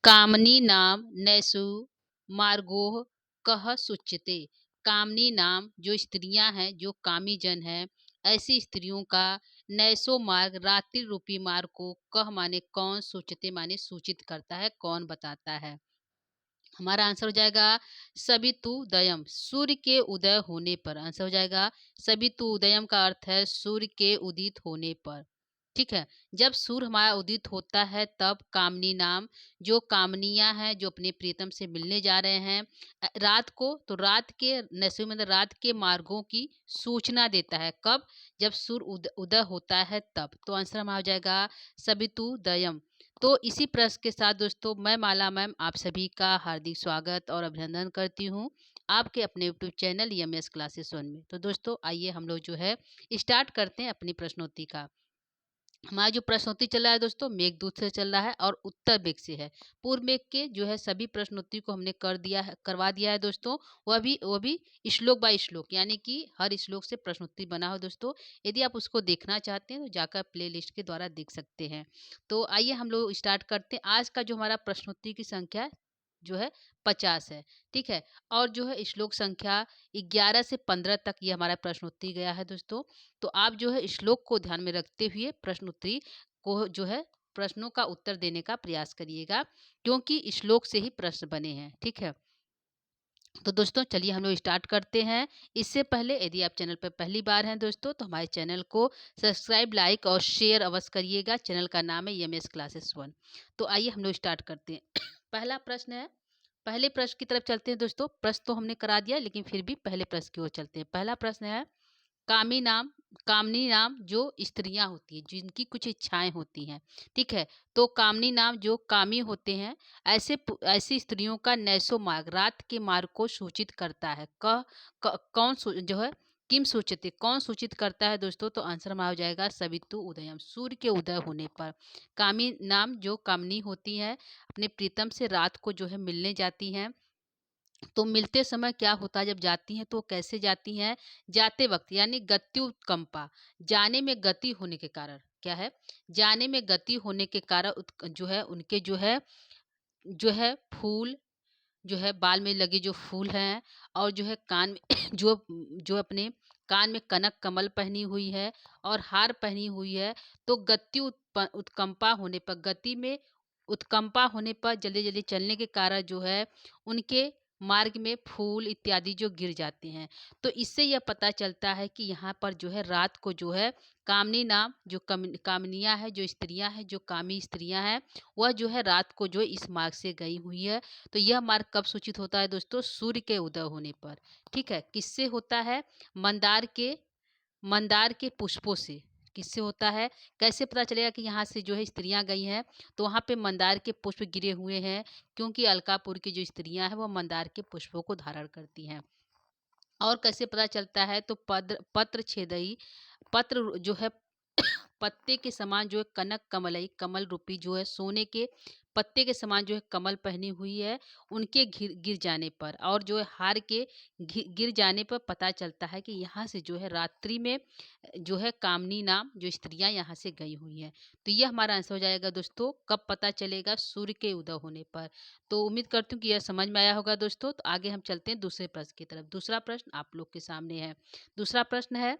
कामनी नाम नैषु मार्गोः कः सूच्यते। कामनी नाम जो स्त्रियां हैं, जो कामी जन हैं, ऐसी स्त्रियों का नैसो मार्ग रात्रि रूपी मार्ग को कह माने कौन सूचते माने सूचित करता है, कौन बताता है। हमारा आंसर हो जाएगा सवितुदयम, सूर्य के उदय होने पर। आंसर हो जाएगा सवितुदयम का अर्थ है सूर्य के उदित होने पर। ठीक है, जब सूर्य हमारा उदित होता है तब कामनी नाम जो कामनियां हैं, जो अपने प्रियतम से मिलने जा रहे हैं, रात को तो रात के नशे में रात के मार्गों की सूचना देता है। कब? जब सूर्य उदय होता है तब। तो आंसर हमारा हो जाएगा सवितुदयम। तो इसी प्रश्न के साथ दोस्तों मैं माला मैम आप सभी का हार्दिक स्वागत और अभिनंदन करती हूँ आपके अपने यूट्यूब चैनल ईएमएस क्लासेस 1 में। तो दोस्तों आइए हम लोग जो है स्टार्ट करते हैं अपनी प्रश्नोत्तरी का। हमारा जो प्रश्नोत्तरी चल रहा है दोस्तों मेघदूत से चल रहा है और उत्तर मेघ से है। पूर्व मेघ के जो है सभी प्रश्नोत्तरी को हमने करवा दिया है दोस्तों। वह भी श्लोक बाय श्लोक, यानी कि हर श्लोक से प्रश्नोत्तरी बना हो दोस्तों। यदि आप उसको देखना चाहते हैं तो जाकर प्लेलिस्ट के द्वारा देख सकते हैं। तो आइए हम लोग स्टार्ट करते हैं। आज का जो हमारा प्रश्नोत्तरी की संख्या जो है 50 है। ठीक है, और जो है श्लोक संख्या 11 से 15 तक ये हमारा प्रश्नोत्तरी गया है दोस्तों। तो आप जो है श्लोक को ध्यान में रखते हुए प्रश्नोत्तरी को जो है प्रश्नों का उत्तर देने का प्रयास करिएगा, क्योंकि श्लोक से ही प्रश्न बने हैं। ठीक है, तो दोस्तों चलिए हम लोग स्टार्ट करते हैं। इससे पहले यदि आप चैनल पर पहली बार हैं दोस्तों तो हमारे चैनल को सब्सक्राइब, लाइक और शेयर अवश्य करिएगा। चैनल का नाम है ईएमएस क्लासेस 1। तो आइए हम लोग स्टार्ट करते हैं। पहला प्रश्न है, पहले प्रश्न की तरफ चलते हैं दोस्तों। प्रश्न तो हमने करा दिया लेकिन फिर भी पहले प्रश्न की ओर चलते हैं। पहला प्रश्न है, कामी नाम कामनी नाम जो स्त्रियां होती हैं, जिनकी कुछ इच्छाएं होती हैं। ठीक है, तो कामनी नाम जो कामी होते हैं, ऐसी स्त्रियों का नैसो मार्ग रात के मार्ग को सूचित करता है। कौन जो है किम सूचित कौन सूचित करता है दोस्तों? तो आंसर हमारा हो जाएगा सवितु उदयम, सूर्य के उदय होने पर। कामी नाम जो कामनी होती है अपने प्रीतम से रात को जो है मिलने जाती हैं। तो मिलते समय क्या होता है, जब जाती हैं तो कैसे जाती हैं? जाते वक्त यानी गत्युत्कंपा, जाने में गति होने के कारण क्या है, जाने में गति होने के कारण जो है उनके जो है फूल जो है बाल में लगे जो फूल हैं, और जो है कान में जो जो अपने कान में कनक कमल पहनी हुई है और हार पहनी हुई है। तो उत्कंपा होने पर, गति में उत्कंपा होने पर जल्दी जल्दी चलने के कारण जो है उनके मार्ग में फूल इत्यादि जो गिर जाते हैं। तो इससे यह पता चलता है कि यहाँ पर जो है रात को जो है कामनी नाम जो कामनियाँ हैं, जो स्त्रियाँ हैं, जो कामी स्त्रियाँ हैं, वह जो है रात को जो है इस मार्ग से गई हुई है। तो यह मार्ग कब सूचित होता है दोस्तों? सूर्य के उदय होने पर। ठीक है, किससे होता है? मंदार के पुष्पों से। किससे होता है? कैसे पता चलेगा कि यहाँ से जो है स्त्रियां गई हैं? तो वहाँ पे मंदार के पुष्प गिरे हुए हैं, क्योंकि अलकापुर की जो स्त्रियां हैं वो मंदार के पुष्पों को धारण करती हैं। और कैसे पता चलता है? तो पत्र छेदई, पत्र जो है पत्ते के समान जो है कनक कमलई, कमल रूपी जो है सोने के पत्ते के समान जो है कमल पहनी हुई है, उनके गिर गिर जाने पर, और जो है हार के गिर जाने पर पता चलता है कि यहाँ से जो है रात्रि में जो है कामनी नाम जो स्त्रियां यहाँ से गई हुई हैं। तो यह हमारा आंसर हो जाएगा दोस्तों। कब पता चलेगा? सूर्य के उदय होने पर। तो उम्मीद करती हूँ कि यह समझ में आया होगा दोस्तों। तो आगे हम चलते हैं दूसरे प्रश्न की तरफ। दूसरा प्रश्न आप लोग के सामने है। दूसरा प्रश्न है,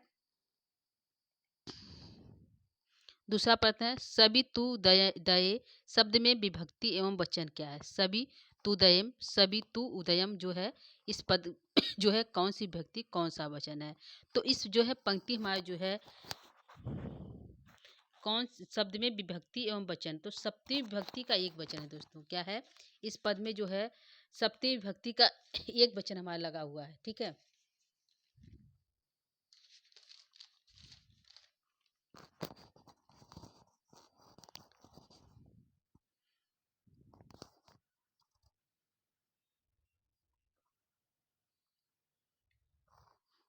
दूसरा प्रश्न है सभी तू दय दये शब्द में विभक्ति एवं वचन क्या है? सभी तू दयम, सभी तू उदयम जो है इस पद जो है कौन सी विभक्ति, कौन सा वचन है? तो इस जो है पंक्ति हमारे जो है शब्द में विभक्ति एवं वचन, तो सप्तमी विभक्ति का एक वचन है दोस्तों। क्या है? इस पद में जो है सप्तमी विभक्ति का एक वचन हमारा लगा हुआ है। ठीक है,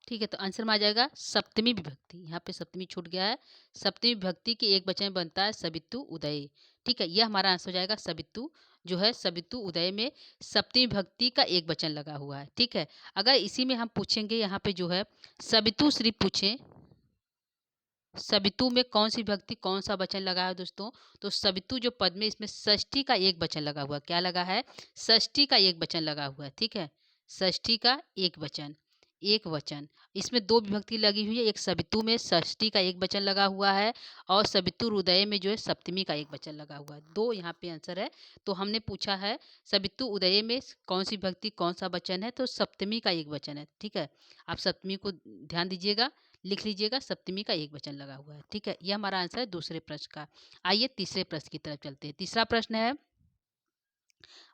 ठीक है, तो आंसर में आ जाएगा सप्तमी विभक्ति। यहाँ पे सप्तमी छूट गया है। सप्तमी विभक्ति के एक वचन बनता है सवितु उदय। ठीक है, यह हमारा आंसर हो जाएगा सवितु जो है सवितु उदय में सप्तमी विभक्ति का एक वचन लगा हुआ है। ठीक है, अगर इसी में हम पूछेंगे यहाँ पे जो है सवितु श्री पूछें, सवितु में कौन सी विभक्ति कौन सा वचन लगा है दोस्तों? तो सवितु जो पद में इसमें षष्ठी का एक वचन लगा हुआ है। क्या लगा है? षष्ठी का एक वचन लगा हुआ है। ठीक है, षष्ठी का एक वचन, एक वचन। इसमें दो विभक्ति लगी हुई है, एक सवितु में षष्ठी का एक वचन लगा हुआ है और सवितुर उदय में जो है सप्तमी का एक वचन लगा हुआ है। दो यहाँ पे आंसर है। तो हमने पूछा है सवितु उदय में कौन सी विभक्ति कौन सा वचन है, तो सप्तमी का एक वचन है। ठीक है, आप सप्तमी को ध्यान दीजिएगा, लिख लीजिएगा, सप्तमी का एक वचन लगा हुआ है। ठीक है, यह हमारा आंसर है दूसरे प्रश्न का। आइए तीसरे प्रश्न की तरफ चलते हैं। तीसरा प्रश्न है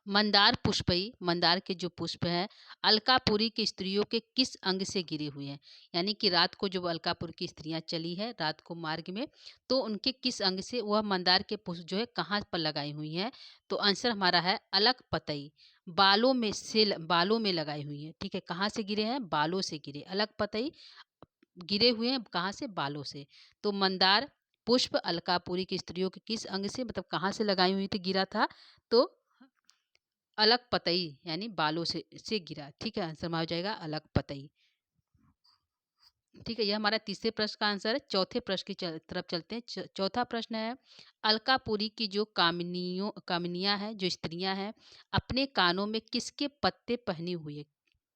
मंदार पुष्पई, मंदार के जो पुष्प है अलकापुरी की स्त्रियों के किस अंग से गिरे हुए हैं? यानी कि रात को जो अलकापुर की स्त्रियां चली है रात को मार्ग में, तो उनके किस अंग से वह मंदार के पुष्प जो है कहाँ पर लगाई हुई हैं? तो आंसर हमारा है अलग पतई, बालों में लगाई हुई है। ठीक है, कहाँ से गिरे हैं? बालों से गिरे। अलग पतई गिरे हुए हैं कहाँ से? बालों से। तो मंदार पुष्प अलकापुरी की स्त्रियों के किस अंग से, मतलब कहाँ से लगाई हुई थी, गिरा था? तो अलग पतई यानी बालों से गिरा। ठीक है, आंसर में हो जाएगा अलग पतई। ठीक है, यह हमारा तीसरे प्रश्न का आंसर है। चौथे प्रश्न की तरफ चलते हैं। चौथा प्रश्न है अलकापुरी की जो कामिनियां हैं, जो स्त्रियां हैं, अपने कानों में किसके पत्ते पहनी हुई है?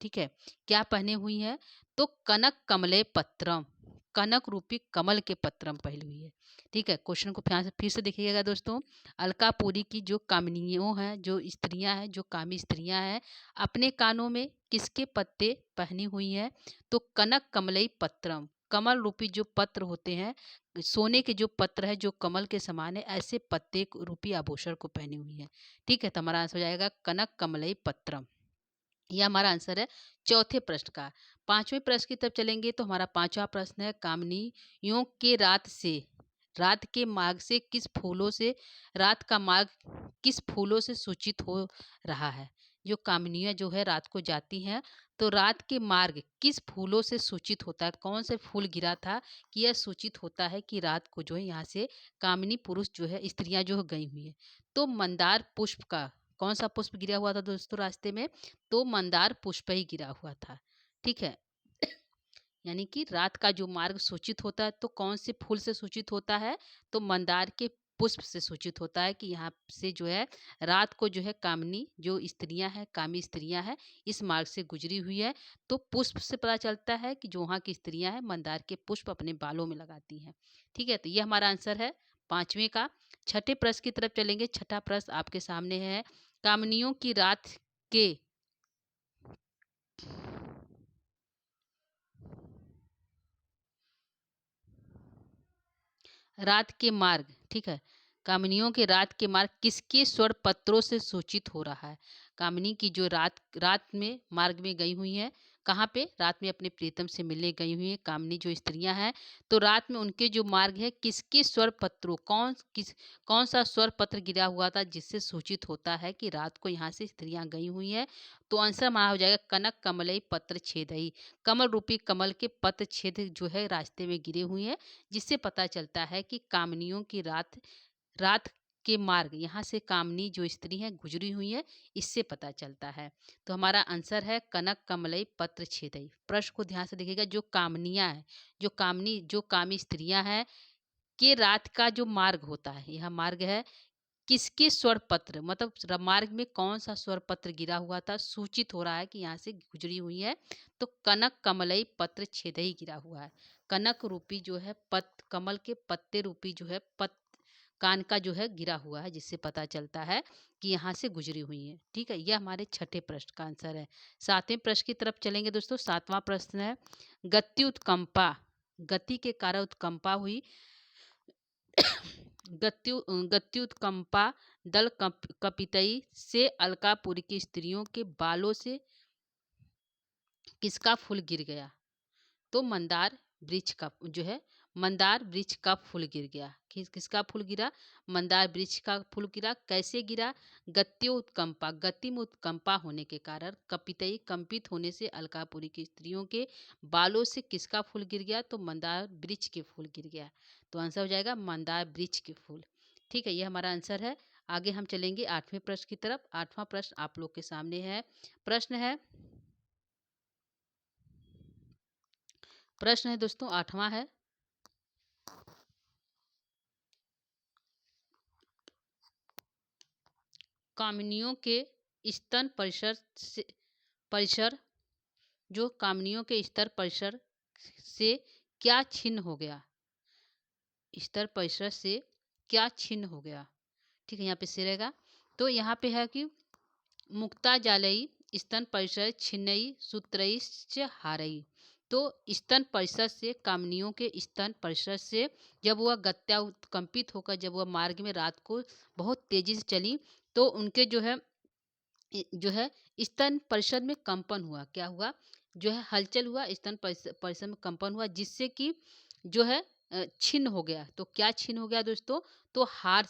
ठीक है, क्या पहने हुई है? तो कनक कमले पत्रम, कनक रूपी कमल के पत्रम पहनी हुई है। ठीक है, क्वेश्चन को फिर से देखिएगा दोस्तों। अलकापुरी की जो कामिनियों हैं, जो स्त्रियां हैं, जो कामी स्त्रियां हैं, अपने कानों में किसके पत्ते पहनी हुई हैं? तो कनक कमलई पत्रम, कमल रूपी जो पत्र होते हैं, सोने के जो पत्र है जो कमल के समान है, ऐसे पत्ते रूपी आभूषण को पहनी हुई है। ठीक है, तो हमारा आंसर हो जाएगा कनक कमलई पत्रम। यह हमारा आंसर है चौथे प्रश्न का। पांचवें प्रश्न की तरफ चलेंगे तो हमारा पांचवा प्रश्न है कामनियों के रात के मार्ग से किस फूलों से, रात का मार्ग किस फूलों से सूचित हो रहा है? जो कामनियां जो है रात को जाती हैं, तो रात के मार्ग किस फूलों से सूचित होता है? कौन से फूल गिरा था कि यह सूचित होता है कि रात को जो है यहाँ से कामिनी पुरुष जो है स्त्रियां जो गई हुई है? तो मंदार पुष्प का कौन सा पुष्प गिरा हुआ था दोस्तों रास्ते में? तो मंदार पुष्प ही गिरा हुआ था। ठीक है, यानी कि रात का जो मार्ग सूचित होता है तो कौन से फूल से सूचित होता है? तो मंदार के पुष्प से सूचित होता है कि यहाँ से जो है रात को जो है कामनी जो स्त्रियां हैं, कामी स्त्रियां हैं, इस मार्ग से गुजरी हुई है। तो पुष्प से पता चलता है कि जो वहाँ की स्त्रियां हैं मंदार के पुष्प अपने बालों में लगाती हैं। ठीक है, तो ये हमारा आंसर है पांचवें का। छठे प्रश्न की तरफ चलेंगे। छठा प्रश्न आपके सामने है कामनियों की के रात के मार्ग, ठीक है, कामिनियों के रात के मार्ग किसके स्वर पत्रों से सूचित हो रहा है? कामिनी की जो रात में मार्ग में गई हुई हैं, कहाँ पे? रात में अपने प्रीतम से मिलने गई हुई हैं कामिनी जो स्त्रियां हैं, तो रात में उनके जो मार्ग है किसके स्वर पत्रों, कौन सा स्वर पत्र गिरा हुआ था जिससे सूचित होता है कि रात को यहाँ से स्त्रियां गई हुई हैं? तो आंसर हमारा हो जाएगा कनक कमलई पत्र छेदई, कमल रूपी कमल के पत्र छेद जो है रास्ते में गिरे हुए हैं, जिससे पता चलता है कि कामनियों की रात के मार्ग यहाँ से कामनी जो स्त्री है गुजरी हुई है, इससे पता चलता है। तो हमारा आंसर है कनक कमलई पत्र छेदई। प्रश्न को ध्यान से देखिएगा। जो कामनियां है, जो कामी स्त्रियां हैं के रात का जो मार्ग होता है, यह मार्ग है किसके स्वर पत्र, मतलब मार्ग में कौन सा स्वर पत्र गिरा हुआ था, सूचित हो रहा है कि यहाँ से गुजरी हुई है? तो कनक कमलई पत्र छेदई गिरा हुआ है। कनक रूपी जो है कमल के पत्ते रूपी जो है कान का जो है गिरा हुआ है, जिससे पता चलता है कि यहाँ से गुजरी हुई है। ठीक है, यह हमारे छठे प्रश्न का आंसर है। सातवें प्रश्न की तरफ चलेंगे दोस्तों। सातवां प्रश्न है गति उत्कंपा, गति के कारण उत्कंपा हुई, गत्युत्कंपा दल कपितई से अलकापुरी की स्त्रियों के बालों से किसका फूल गिर गया? तो मंदार वृक्ष का फूल गिर गया। किसका फूल गिरा? मंदार वृक्ष का फूल गिरा। कैसे गिरा? गत्यो उत्कंपा, गति में उत्कंपा होने के कारण, कपितई कंपित होने से अलकापुरी की स्त्रियों के बालों से किसका फूल गिर गया? तो मंदार वृक्ष के फूल गिर गया। तो आंसर हो जाएगा मंदार वृक्ष के फूल। ठीक है, यह हमारा आंसर है। आगे हम चलेंगे आठवें प्रश्न की तरफ। आठवां प्रश्न आप लोग के सामने है। प्रश्न है प्रश्न है दोस्तों आठवां है कामिनियों के स्तन परिसर जो कामिनियों के स्तर परिसर से क्या छिन्न हो गया? स्तर परिसर से क्या छिन्न हो गया? ठीक है, यहाँ पे से रहेगा। तो यहाँ पे है कि मुक्ता जालई स्तन परिसर छिन्नई सूत्रैश्च हारई। तो स्तन परिसर से कामनियों के स्तन परिसर से जब वह गत्या उत्कंपित होकर जब वह मार्ग में रात को बहुत तेजी से चली तो उनके जो है स्तन परिसर में कंपन हुआ। क्या हुआ? जो है हलचल हुआ, स्तन परिसर में कंपन हुआ, जिससे कि जो है छिन्न हो गया। तो क्या छिन्न हो गया दोस्तों? तो हार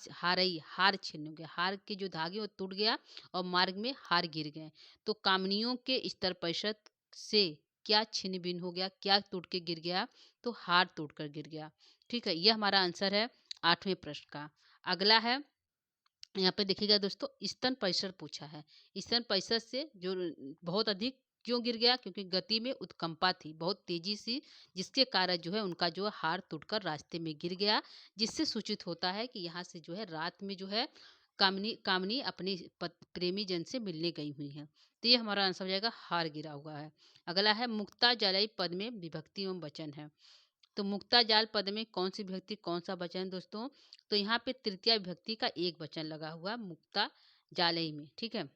छिन्न हो गया। हार के जो धागे वो टूट गया और मार्ग में हार गिर गए। तो कामनियों के स्तर परिषद से क्या छिन्न भिन्न हो गया? क्या टूट के गिर गया? तो हार टूट कर गिर गया। ठीक है, यह हमारा आंसर है 8वें प्रश्न का। अगला है, यहाँ पे देखिएगा दोस्तों, स्तन परिसर पूछा है। स्तन परिसर से जो बहुत अधिक क्यों गिर गया? क्योंकि गति में उत्कंपा थी बहुत तेजी सी, जिसके कारण जो है उनका जो हार टूटकर रास्ते में गिर गया, जिससे सूचित होता है कि यहाँ से जो है रात में जो है कामनी कामनी अपने प्रेमी जन से मिलने गई हुई है। तो ये हमारा आंसर हो जाएगा, हार गिरा हुआ है। अगला है, मुक्ता जालई पद में विभक्ति एवं वचन है। तो मुक्ता जाल पद में कौन सी विभक्ति कौन सा वचन दोस्तों? तो यहाँ पे तृतीय विभक्ति का एक वचन लगा हुआ मुक्ता जालई में। ठीक है,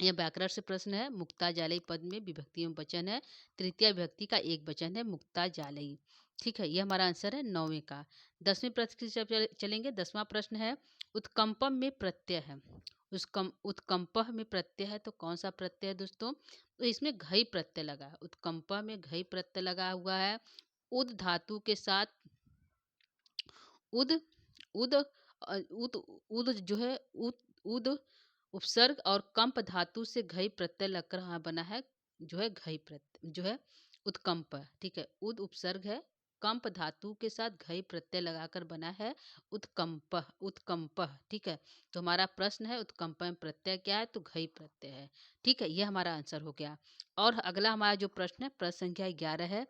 यह व्याकरण से प्रश्न है। मुक्ता जालई पद में विभक्ति एवं वचन है, तृतीय विभक्ति का एक वचन है मुक्ता जालई। ठीक है, यह हमारा आंसर है 9वें का। 10वें प्रश्न की तरफ चलेंगे। 10वां प्रश्न है, उत्कंपम में प्रत्यय है। उत्कंप में प्रत्यय है, तो कौन सा प्रत्यय है दोस्तों? तो इसमें घई प्रत्यय लगा है। उत्कंप में घई प्रत्यय लगा हुआ है। उद धातु के साथ उद उद उद उद जो है उद उद उपसर्ग और कंप धातु से घई प्रत्यय लगकर यहाँ बना है, जो है घई प्रत्यय जो है उत्कंप। ठीक है, उद उपसर्ग है, कंप धातु के साथ घई प्रत्यय लगाकर बना है उत्कंप उत्कंप। ठीक है, तो हमारा प्रश्न है उत्कंप में प्रत्यय क्या है? तो घई प्रत्यय है। ठीक है, यह हमारा आंसर हो गया। और अगला हमारा जो प्रश्न है, प्रश्न संख्या 11 है।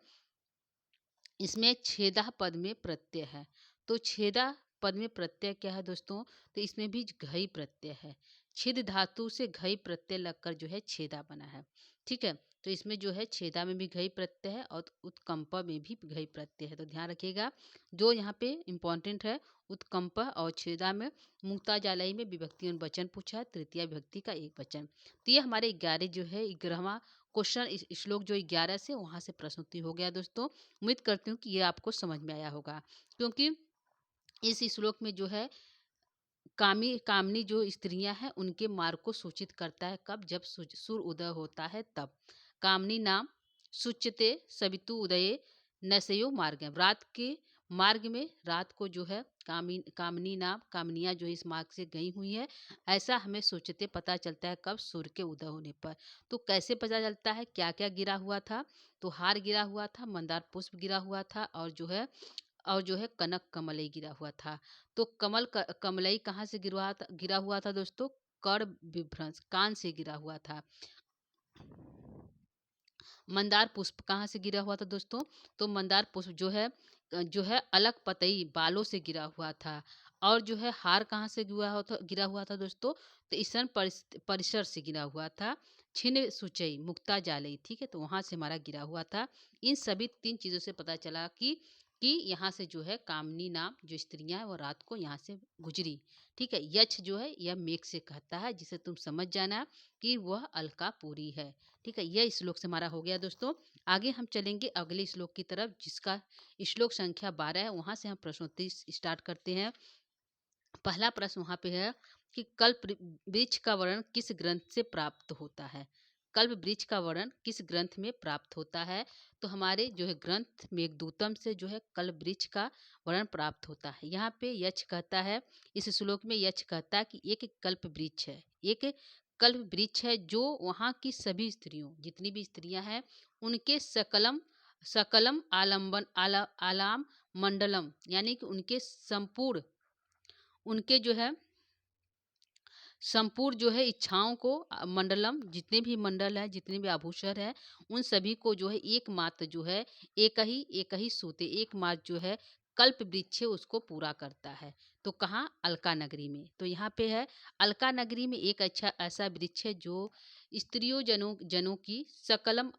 इसमें छेदा पद में प्रत्यय है। तो छेदा पद में प्रत्यय क्या है दोस्तों? तो इसमें भी घई प्रत्यय है। छिद धातु से घई प्रत्यय लगकर जो है छेदा बना है। ठीक है, तो इसमें जो है छेदा में भी घई प्रत्यय है और उत्कंप में भी घई प्रत्यय है। तो ध्यान रखिएगा, जो यहाँ पे इम्पोर्टेंट है, उत्कंप और छेदा में मुक्ता जालई में विभक्ति और वचन पूछा है, तृतीय विभक्ति का एक वचन। तो ये हमारे 11 जो है 11वां क्वेश्चन, इस श्लोक जो 11 से वहाँ से प्रश्नोत्तरी हो गया दोस्तों। उम्मीद करती हूँ कि ये आपको समझ में आया होगा, क्योंकि इस श्लोक में जो है कामनी जो स्त्रियां हैं उनके मार्ग को सूचित करता है। कब? जब सूर्य उदय होता है तब। कामनी नाम सुच्यते सवितु उदये नशयो मार्ग। रात के मार्ग में रात को जो है कामनी नाम कामनियाँ जो इस मार्ग से गई हुई है, ऐसा हमें सोचते पता चलता है। कब? सूर्य के उदय होने पर। तो कैसे पता चलता है? क्या क्या गिरा हुआ था? तो हार गिरा हुआ था, मंदार पुष्प गिरा हुआ था, और जो है कनक कमलई गिरा हुआ था। तो कमलई कहाँ से गिरा हुआ था दोस्तों? कर विभ्रंश, कान से गिरा हुआ था। मंदार पुष्प कहाँ से गिरा हुआ था दोस्तों? तो मंदार पुष्प जो है अलग पतई बालों से गिरा हुआ था। और जो है हार कहाँ से गिरा हुआ था दोस्तों? तो ईसन परिसर से गिरा हुआ था। छिन्न सुचई मुक्ता जालई। ठीक है, तो वहां से हमारा गिरा हुआ था। इन सभी 3 चीजों से पता चला कि यहाँ से जो है कामनी नाम जो स्त्रियां हैं वो रात को यहाँ से गुजरी। ठीक है, यक्ष जो है यह मेघ से कहता है, जिसे तुम समझ जाना कि वह अलकापुरी है। ठीक है, यह श्लोक से हमारा हो गया दोस्तों। आगे हम चलेंगे अगले श्लोक की तरफ, जिसका श्लोक संख्या 12 है। वहां से हम प्रश्नोत्तरी स्टार्ट करते हैं। पहला प्रश्न वहां पे है कि कल्प वृक्ष का वर्णन किस ग्रंथ से प्राप्त होता है? कल्प वृक्ष का वर्णन किस ग्रंथ में प्राप्त होता है? तो हमारे जो है ग्रंथ मेघदूतम से जो है कल्प वृक्ष का वर्णन प्राप्त होता है। यहाँ पे यक्ष कहता है, इस श्लोक में यक्ष कहता है कि एक कल्प वृक्ष है, एक कल्प वृक्ष है, जो वहाँ की सभी स्त्रियों, जितनी भी स्त्रियां हैं, उनके सकलम सकलम आलाम मंडलम, यानी कि उनके उनके जो है संपूर्ण जो है इच्छाओं को मंडलम, जितने भी मंडल है, जितने भी आभूषण है, उन सभी को जो है एकमात्र जो है एक ही सूते एकमात्र जो है कल्प वृक्ष उसको पूरा करता है। तो कहाँ? अलका नगरी में। तो यहाँ पे है अलका नगरी में एक अच्छा ऐसा वृक्ष है जो स्त्रियों जनों की सकलम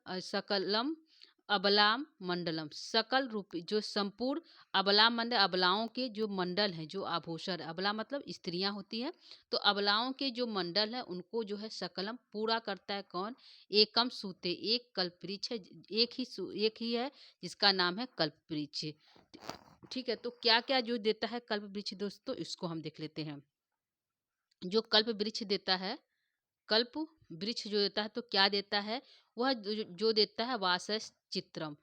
अबलाम मंडलम, सकल रूप जो संपूर्ण अबलाम मंडल, अबलाओं के जो मंडल हैं, जो आभूषण, अबला मतलब स्त्रियां होती हैं, तो अबलाओं के जो मंडल है उनको जो है सकलम पूरा करता है। कौन? एकम सूते, एक कल्पवृक्ष है, एक ही है जिसका नाम है कल्पवृक्ष। ठीक है, तो क्या क्या जो देता है कल्प वृक्ष दोस्तों, इसको हम देख लेते हैं। जो कल्प वृक्ष देता है, कल्प वृक्ष जो देता है तो क्या देता है? वह जो देता है वासस चित्रम,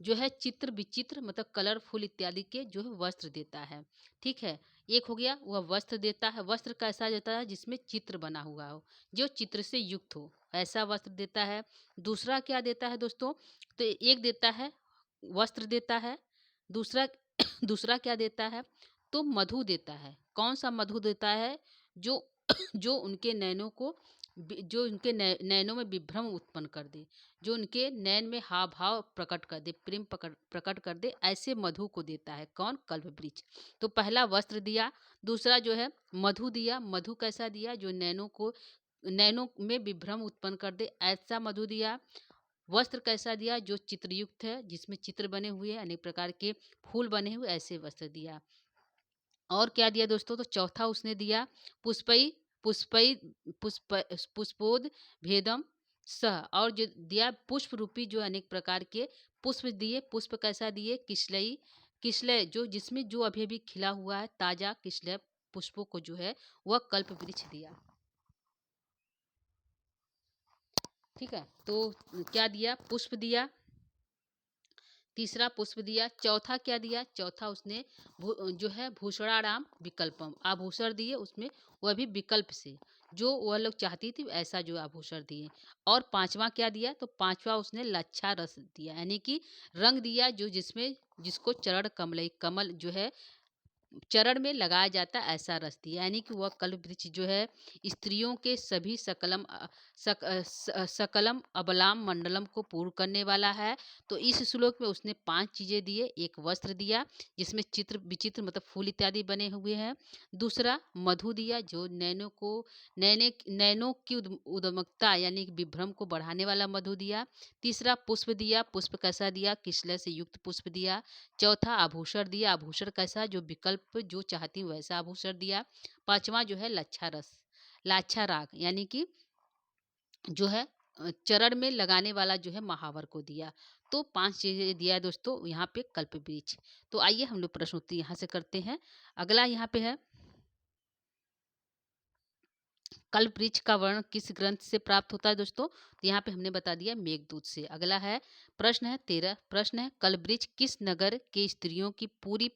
जो है चित्र विचित्र मतलब कलरफुल इत्यादि के जो है वस्त्र देता है। ठीक है, एक हो गया वह वस्त्र देता है। वस्त्र कैसा देता है? जिसमें चित्र बना हुआ हो, जो चित्र से युक्त हो, ऐसा वस्त्र देता है। दूसरा क्या देता है दोस्तों? तो एक देता है वस्त्र देता है। दूसरा दूसरा क्या देता है? तो मधु देता है। कौन सा मधु देता है? जो जो उनके नैनों को जो उनके नैनों में विभ्रम उत्पन्न कर दे, जो उनके नैन में हाव भाव प्रकट कर दे, प्रेम प्रकट कर दे, ऐसे मधु को देता है। कौन? कल्प वृक्ष। तो पहला वस्त्र दिया, दूसरा जो है मधु दिया। मधु कैसा दिया? जो नैनों में विभ्रम उत्पन्न कर दे, ऐसा मधु दिया। वस्त्र कैसा दिया? जो चित्रयुक्त है, जिसमें चित्र बने हुए हैं, अनेक प्रकार के फूल बने हुए, ऐसे वस्त्र दिया। और क्या दिया दोस्तों? तो चौथा उसने दिया पुष्पई पुष्पई पुष्प पुष्पोद भेदम सह, और जो दिया पुष्प रूपी जो अनेक प्रकार के पुष्प दिए। पुष्प कैसा दिए? किसलई, किसलय जो जिसमें जो अभी अभी खिला हुआ है ताजा किसलय पुष्पों को जो है वह कल्प वृक्ष दिया। ठीक है, तो क्या दिया? पुष्प दिया, तीसरा पुष्प दिया। चौथा क्या दिया? चौथा उसने जो है भूषणाराम विकल्पम आभूषण दिए, उसमें वह भी विकल्प से, जो वह लोग चाहती थी ऐसा जो आभूषण दिए। और पांचवा क्या दिया? तो पांचवा उसने लच्छा रस दिया, यानी कि रंग दिया, जो जिसमें जिसको चरण कमल कमल जो है चरण में लगाया जाता है, ऐसा रस दिया। यानी कि वह कल्प वृक्ष जो है स्त्रियों के सभी सकलम अबलाम मंडलम को पूर्ण करने वाला है। तो इस श्लोक में उसने 5 चीजें दिए। एक वस्त्र दिया जिसमें चित्र विचित्र मतलब फूल इत्यादि बने हुए हैं। दूसरा मधु दिया, जो नैनों की उद्दमकता यानी कि विभ्रम को बढ़ाने वाला मधु दिया। तीसरा पुष्प दिया, पुष्प कैसा दिया? किसलय से युक्त पुष्प दिया। चौथा आभूषण दिया, आभूषण कैसा? जो विकल्प जो चाहती हूँ वैसा आभूषण दिया। पांचवा जो है लच्छा रस, लाछा राग, यानी कि जो है चरण में लगाने वाला जो है महावर को दिया। तो 5 चीजें दिया है दोस्तों यहाँ पे कल्प वृक्ष। तो आइए हम लोग प्रश्न उत्तर यहाँ से करते हैं। अगला यहाँ पे है कल्प वृक्ष का वर्णन किस ग्रंथ से प्राप्त होता है दोस्तों? तो यहाँ पे हमने बता दिया मेघदूत से। अगला है प्रश्न है 13, प्रश्न है कल्प वृक्ष किस नगर के स्त्रियों की पूरी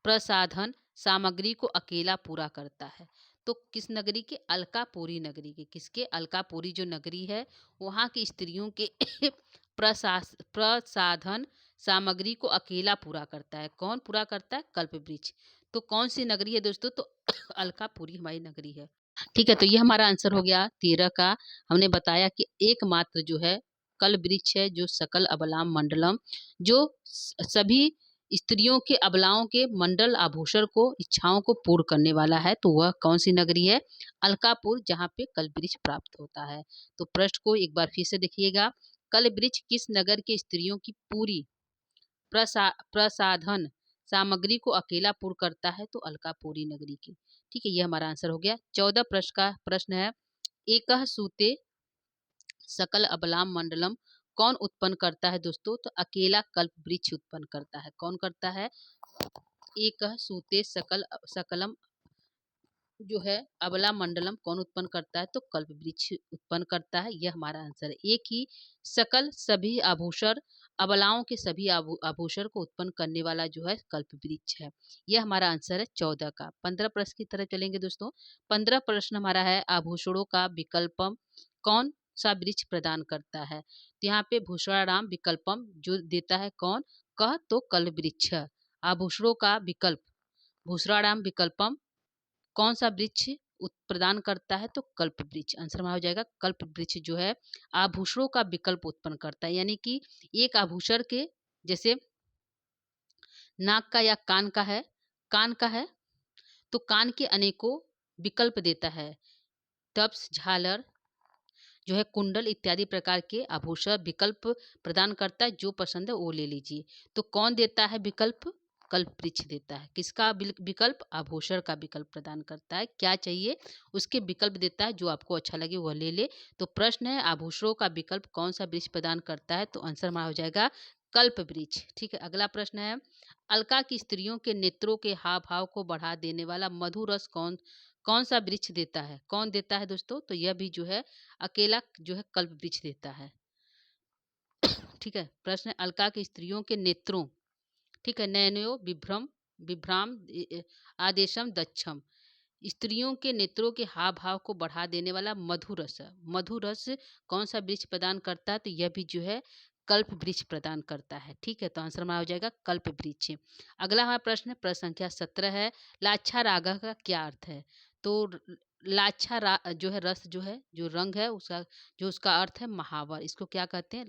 प्रसाधन सामग्री को अकेला पूरा करता है? तो किस नगरी के? अलकापुरी नगरी के। किसके? अलकापुरी जो नगरी है वहाँ की स्त्रियों के प्रसाधन सामग्री को अकेला पूरा करता है। कौन पूरा करता है? कल्प वृक्ष। तो कौन सी नगरी है दोस्तों? तो अलकापुरी हमारी नगरी है। ठीक है, तो ये हमारा आंसर हो गया 13 का। हमने बताया कि एकमात्र जो है कल वृक्ष है जो सकल अबलाम मंडलम, जो सभी स्त्रियों के अबलाओं के मंडल आभूषण को इच्छाओं को पूर्ण करने वाला है। तो वह कौन सी नगरी है? अलकापुर, जहाँ पे कल वृक्ष प्राप्त होता है। तो प्रश्न को एक बार फिर से देखिएगा। कल वृक्ष किस नगर के स्त्रियों की पूरी प्रसाधन सामग्री को अकेला पूर्ण करता है? तो अलकापुरी नगरी की। ठीक है, ये हमारा आंसर हो गया। 14 प्रश्न का प्रश्न है एकह सूते सकल अबलाम मंडलम कौन उत्पन्न करता है दोस्तों? तो अकेला कल्प वृक्ष उत्पन्न करता है। कौन करता है? एकह सूते सकलम जो है अबला मंडलम कौन उत्पन्न करता है? तो कल्प वृक्ष उत्पन्न करता है। यह हमारा आंसर है। एक ही सकल सभी आभूषण अबलाओं के सभी आभूषण को उत्पन्न करने वाला जो है कल्प वृक्ष है। यह हमारा आंसर है 14 का। 15 प्रश्न की तरफ चलेंगे दोस्तों। 15 प्रश्न हमारा है आभूषणों का विकल्पम कौन सा वृक्ष प्रदान करता है? तो यहाँ पे भूषणाराम विकल्पम जो देता है कौन? कह तो कल्प वृक्ष। आभूषणों का विकल्प भूषणाराम विकल्पम कौन सा वृक्ष प्रदान करता है? तो कल्प वृक्ष। आंसर हमारा हो जाएगा कल्प वृक्ष जो है आभूषणों का विकल्प उत्पन्न करता है। यानी कि एक आभूषण के जैसे नाक का या कान का है? कान का है, तो कान के अनेकों विकल्प देता है। तप्स, झालर जो है कुंडल इत्यादि प्रकार के आभूषण विकल्प प्रदान करता है, जो पसंद है वो ले लीजिए। तो कौन देता है विकल्प? कल्प वृक्ष देता है। किसका विकल्प? आभूषण का विकल्प प्रदान करता है। क्या चाहिए उसके विकल्प देता है, जो आपको अच्छा लगे वह ले ले। तो प्रश्न है आभूषणों का विकल्प कौन सा वृक्ष प्रदान करता है? तो आंसर हमारा हो जाएगा कल्प वृक्ष। ठीक है, अगला प्रश्न है अलका की स्त्रियों के नेत्रों के हाव भाव को बढ़ा देने वाला मधुर रस कौन कौन सा वृक्ष देता है? कौन देता है दोस्तों? तो यह भी जो है अकेला जो है कल्प वृक्ष देता है। ठीक है, प्रश्न है अलका की स्त्रियों के नेत्रों, ठीक है, नयनयो विभ्रम विभ्राम आदेशम दक्षम, स्त्रियों के नेत्रों के हाव भाव को बढ़ा देने वाला मधुर रस है। मधुर रस कौन सा वृक्ष प्रदान करता है? तो यह भी जो है कल्प वृक्ष प्रदान करता है। ठीक है, तो आंसर हमारा हो जाएगा कल्प वृक्ष। अगला हमारा प्रश्न है प्रश्न संख्या 17 है लाछा रागा का क्या अर्थ है? तो जो है रस जो है जो रंग है उसका जो उसका अर्थ है महावर। इसको क्या कहते हैं?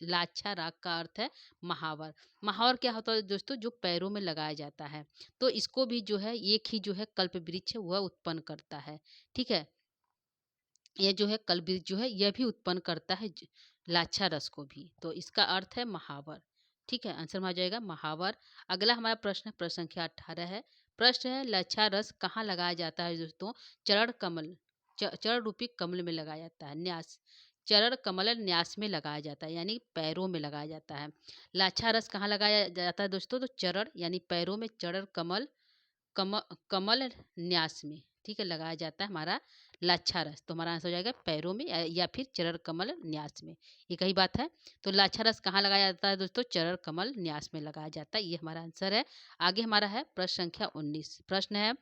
लाछा राग का अर्थ है महावर। महावर क्या होता है दोस्तों? जो पैरों में लगाया जाता है। तो इसको भी जो है एक ही जो है कल्प वृक्ष है वह उत्पन्न करता है। ठीक है, यह जो है कल्प वृक्ष जो है यह भी उत्पन्न करता है लाछा रस को भी। तो इसका अर्थ है महावर। ठीक है, आंसर में आ जाएगा महावर। अगला हमारा प्रश्न है प्रश्न संख्या 18 है। प्रश्न है लाछा रस कहाँ लगाया जाता है दोस्तों? चरण कमल चरण रूपी कमल में लगाया जाता है। न्यास चरण कमल न्यास में लगाया जाता है, यानी पैरों में लगाया जाता है। लाछा रस कहाँ लगाया जाता है दोस्तों? तो चरण यानी पैरों में चरण कमल कमल न्यास में, ठीक है, लगाया जाता है हमारा लाछा रस। तो हमारा आंसर हो जाएगा पैरों में या फिर चरण कमल न्यास में, एक ही बात है। तो लाछा रस कहाँ लगाया जाता है दोस्तों? चरण कमल न्यास में लगाया जाता है, ये हमारा आंसर है। आगे हमारा है प्रश्न संख्या 19। प्रश्न है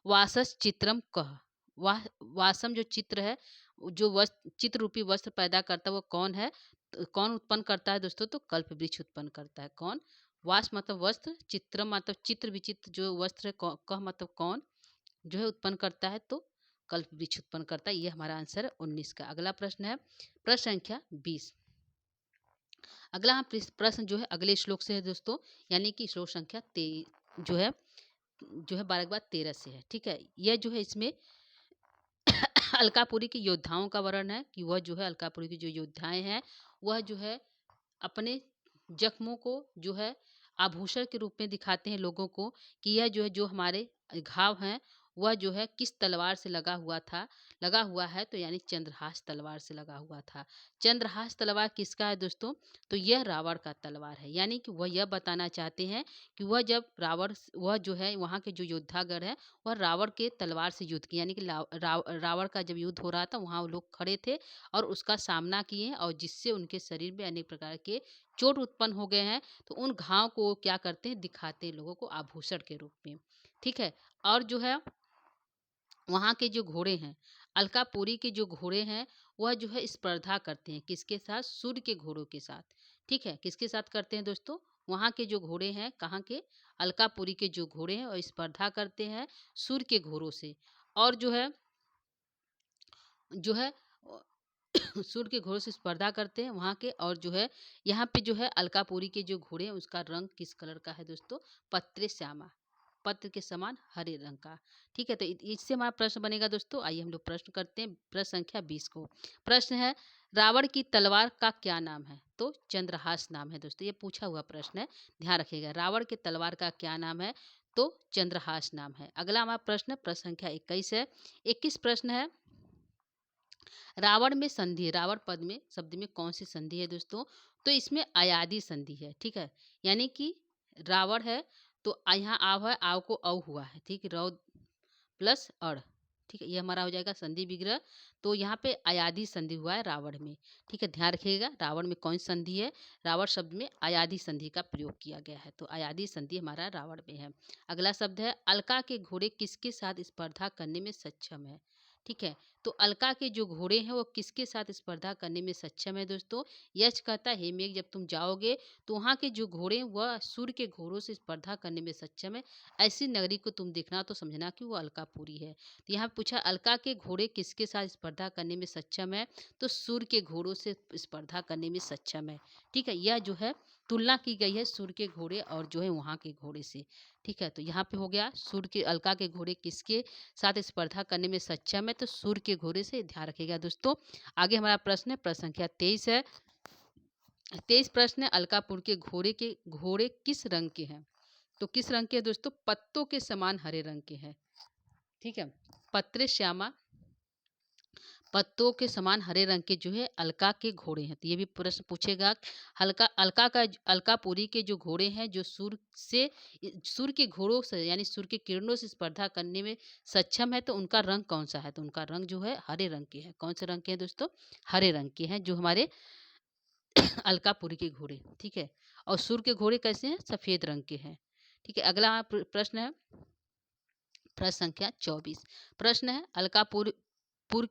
वासस चित्रम कह, वासम जो चित्र है, जो वस्त्र चित्र रूपी वस्त्र पैदा करता है वो कौन है? तो कौन उत्पन्न करता है दोस्तों? तो कल्प वृक्ष उत्पन्न करता है। कौन? वास मतलब वस्त्र, चित्रम मतलब चित्र विचित्र जो वस्त्र है, कह मतलब कौन जो है उत्पन्न करता है? तो कल्प वृक्ष उत्पन्न करता है। ये हमारा आंसर है 19 का। अगला प्रश्न है प्रश्न संख्या 20। अगला हम प्रश्न जो है अगले श्लोक से है दोस्तों, यानी कि श्लोक संख्या जो है 12 के बाद 13 से है। ठीक है, यह जो है इसमें अलकापुरी के योद्धाओं का वर्णन है कि वह जो है अलकापुरी के जो योद्धाएं हैं वह जो है अपने जख्मों को जो है आभूषण के रूप में दिखाते हैं लोगों को, कि यह जो है जो हमारे घाव हैं वह जो है किस तलवार से लगा हुआ है। तो यानी चंद्रहास तलवार से लगा हुआ था। चंद्रहास तलवार किसका है दोस्तों? तो यह रावण का तलवार है। यानी कि वह यह बताना चाहते हैं कि वह जो है वहाँ के जो योद्धागण है वह रावण के तलवार से युद्ध किया, यानी कि रावण का जब युद्ध हो रहा था वहाँ वो लोग खड़े थे और उसका सामना किए और जिससे उनके शरीर में अनेक प्रकार के चोट उत्पन्न हो गए हैं। तो उन घाव को वो क्या करते हैं? दिखाते हैं लोगों को आभूषण के रूप में। ठीक है, और जो है वहाँ के जो घोड़े हैं, अलकापुरी के जो घोड़े हैं वह जो है स्पर्धा करते हैं किसके साथ? सूर्य के घोड़ों के साथ। ठीक है, किसके साथ करते हैं दोस्तों? वहाँ के जो घोड़े हैं, कहाँ के? अलकापुरी के जो घोड़े हैं और स्पर्धा करते हैं सूर्य के घोड़ों से। और जो है सूर्य के घोड़ों से स्पर्धा करते हैं वहाँ के। और जो है यहाँ पे जो है अलकापुरी के जो घोड़े हैं उसका रंग किस कलर का है दोस्तों? पत्रे श्यामा, पत्र के समान हरे रंग का। ठीक है, तो इससे हमारा प्रश्न बनेगा दोस्तों। आइए हम लोग प्रश्न करते हैं प्रश्न संख्या 20 को। प्रश्न है रावण की तलवार का क्या नाम है? तो चंद्रहास नाम है दोस्तों, ये पूछा हुआ प्रश्न है, ध्यान रखिएगा। रावण के तलवार का क्या नाम है? तो चंद्रहास नाम है। अगला हमारा प्रश्न है प्रश्न संख्या 21 है। 21 प्रश्न है रावण में संधि, रावण पद में शब्द में कौन सी संधि है दोस्तों? तो इसमें अयादि संधि है। ठीक है, यानी कि रावण है तो यहाँ आव है, आव को औ हुआ है। ठीक है, रौ प्लस अड़। ठीक है, ये हमारा हो जाएगा संधि विग्रह। तो यहाँ पे अयादि संधि हुआ है रावण में। ठीक है, ध्यान रखिएगा रावण में कौन सी संधि है? रावण शब्द में अयादि संधि का प्रयोग किया गया है। तो अयादि संधि हमारा रावण में है। अगला शब्द है अलका के घोड़े किसके साथ स्पर्धा करने में सक्षम है? ठीक है, तो अलका के जो घोड़े हैं वो किसके साथ स्पर्धा करने में सक्षम है दोस्तों? यश कहता है हे मेघ जब तुम जाओगे तो वहाँ के जो घोड़े हैं वह सूर्य के घोड़ों से स्पर्धा करने में सक्षम है। ऐसी नगरी को तुम देखना तो समझना कि वो अलकापुरी है। तो यहाँ पूछा अलका के घोड़े किसके साथ स्पर्धा करने में सक्षम है? तो सूर्य के घोड़ों से स्पर्धा करने में सक्षम है। ठीक है, यह जो है तुलना की गई है सूर्य के घोड़े और जो है वहाँ के घोड़े से। ठीक है, तो यहाँ पे हो गया सूर्य के अलका के घोड़े किसके साथ स्पर्धा करने में सक्षम है, तो सूर्य के घोड़े से, ध्यान रखिएगा दोस्तों। आगे हमारा प्रश्न है, प्रश्न संख्या 23 है। 23 प्रश्न है, अलकापुर के घोड़े किस रंग के हैं? तो किस रंग के हैं दोस्तों? पत्तों के समान हरे रंग के हैं। ठीक है, पत्रे श्यामा, पत्तों के समान हरे रंग के जो है अलका के घोड़े हैं। तो ये भी प्रश्न पूछेगा। अलकापुरी के जो घोड़े हैं जो सूर्य के घोड़ों से यानी सूर्य के किरणों से स्पर्धा करने में सक्षम है, तो उनका रंग कौन सा है? तो उनका रंग जो है हरे रंग के हैं। कौन से रंग के हैं दोस्तों? हरे रंग के हैं जो हमारे अलकापुरी के घोड़े। ठीक है, और सूर्य के घोड़े कैसे हैं? सफेद रंग के हैं। ठीक है, अगला प्रश्न है, प्रश्न संख्या 24। प्रश्न है, अलकापुर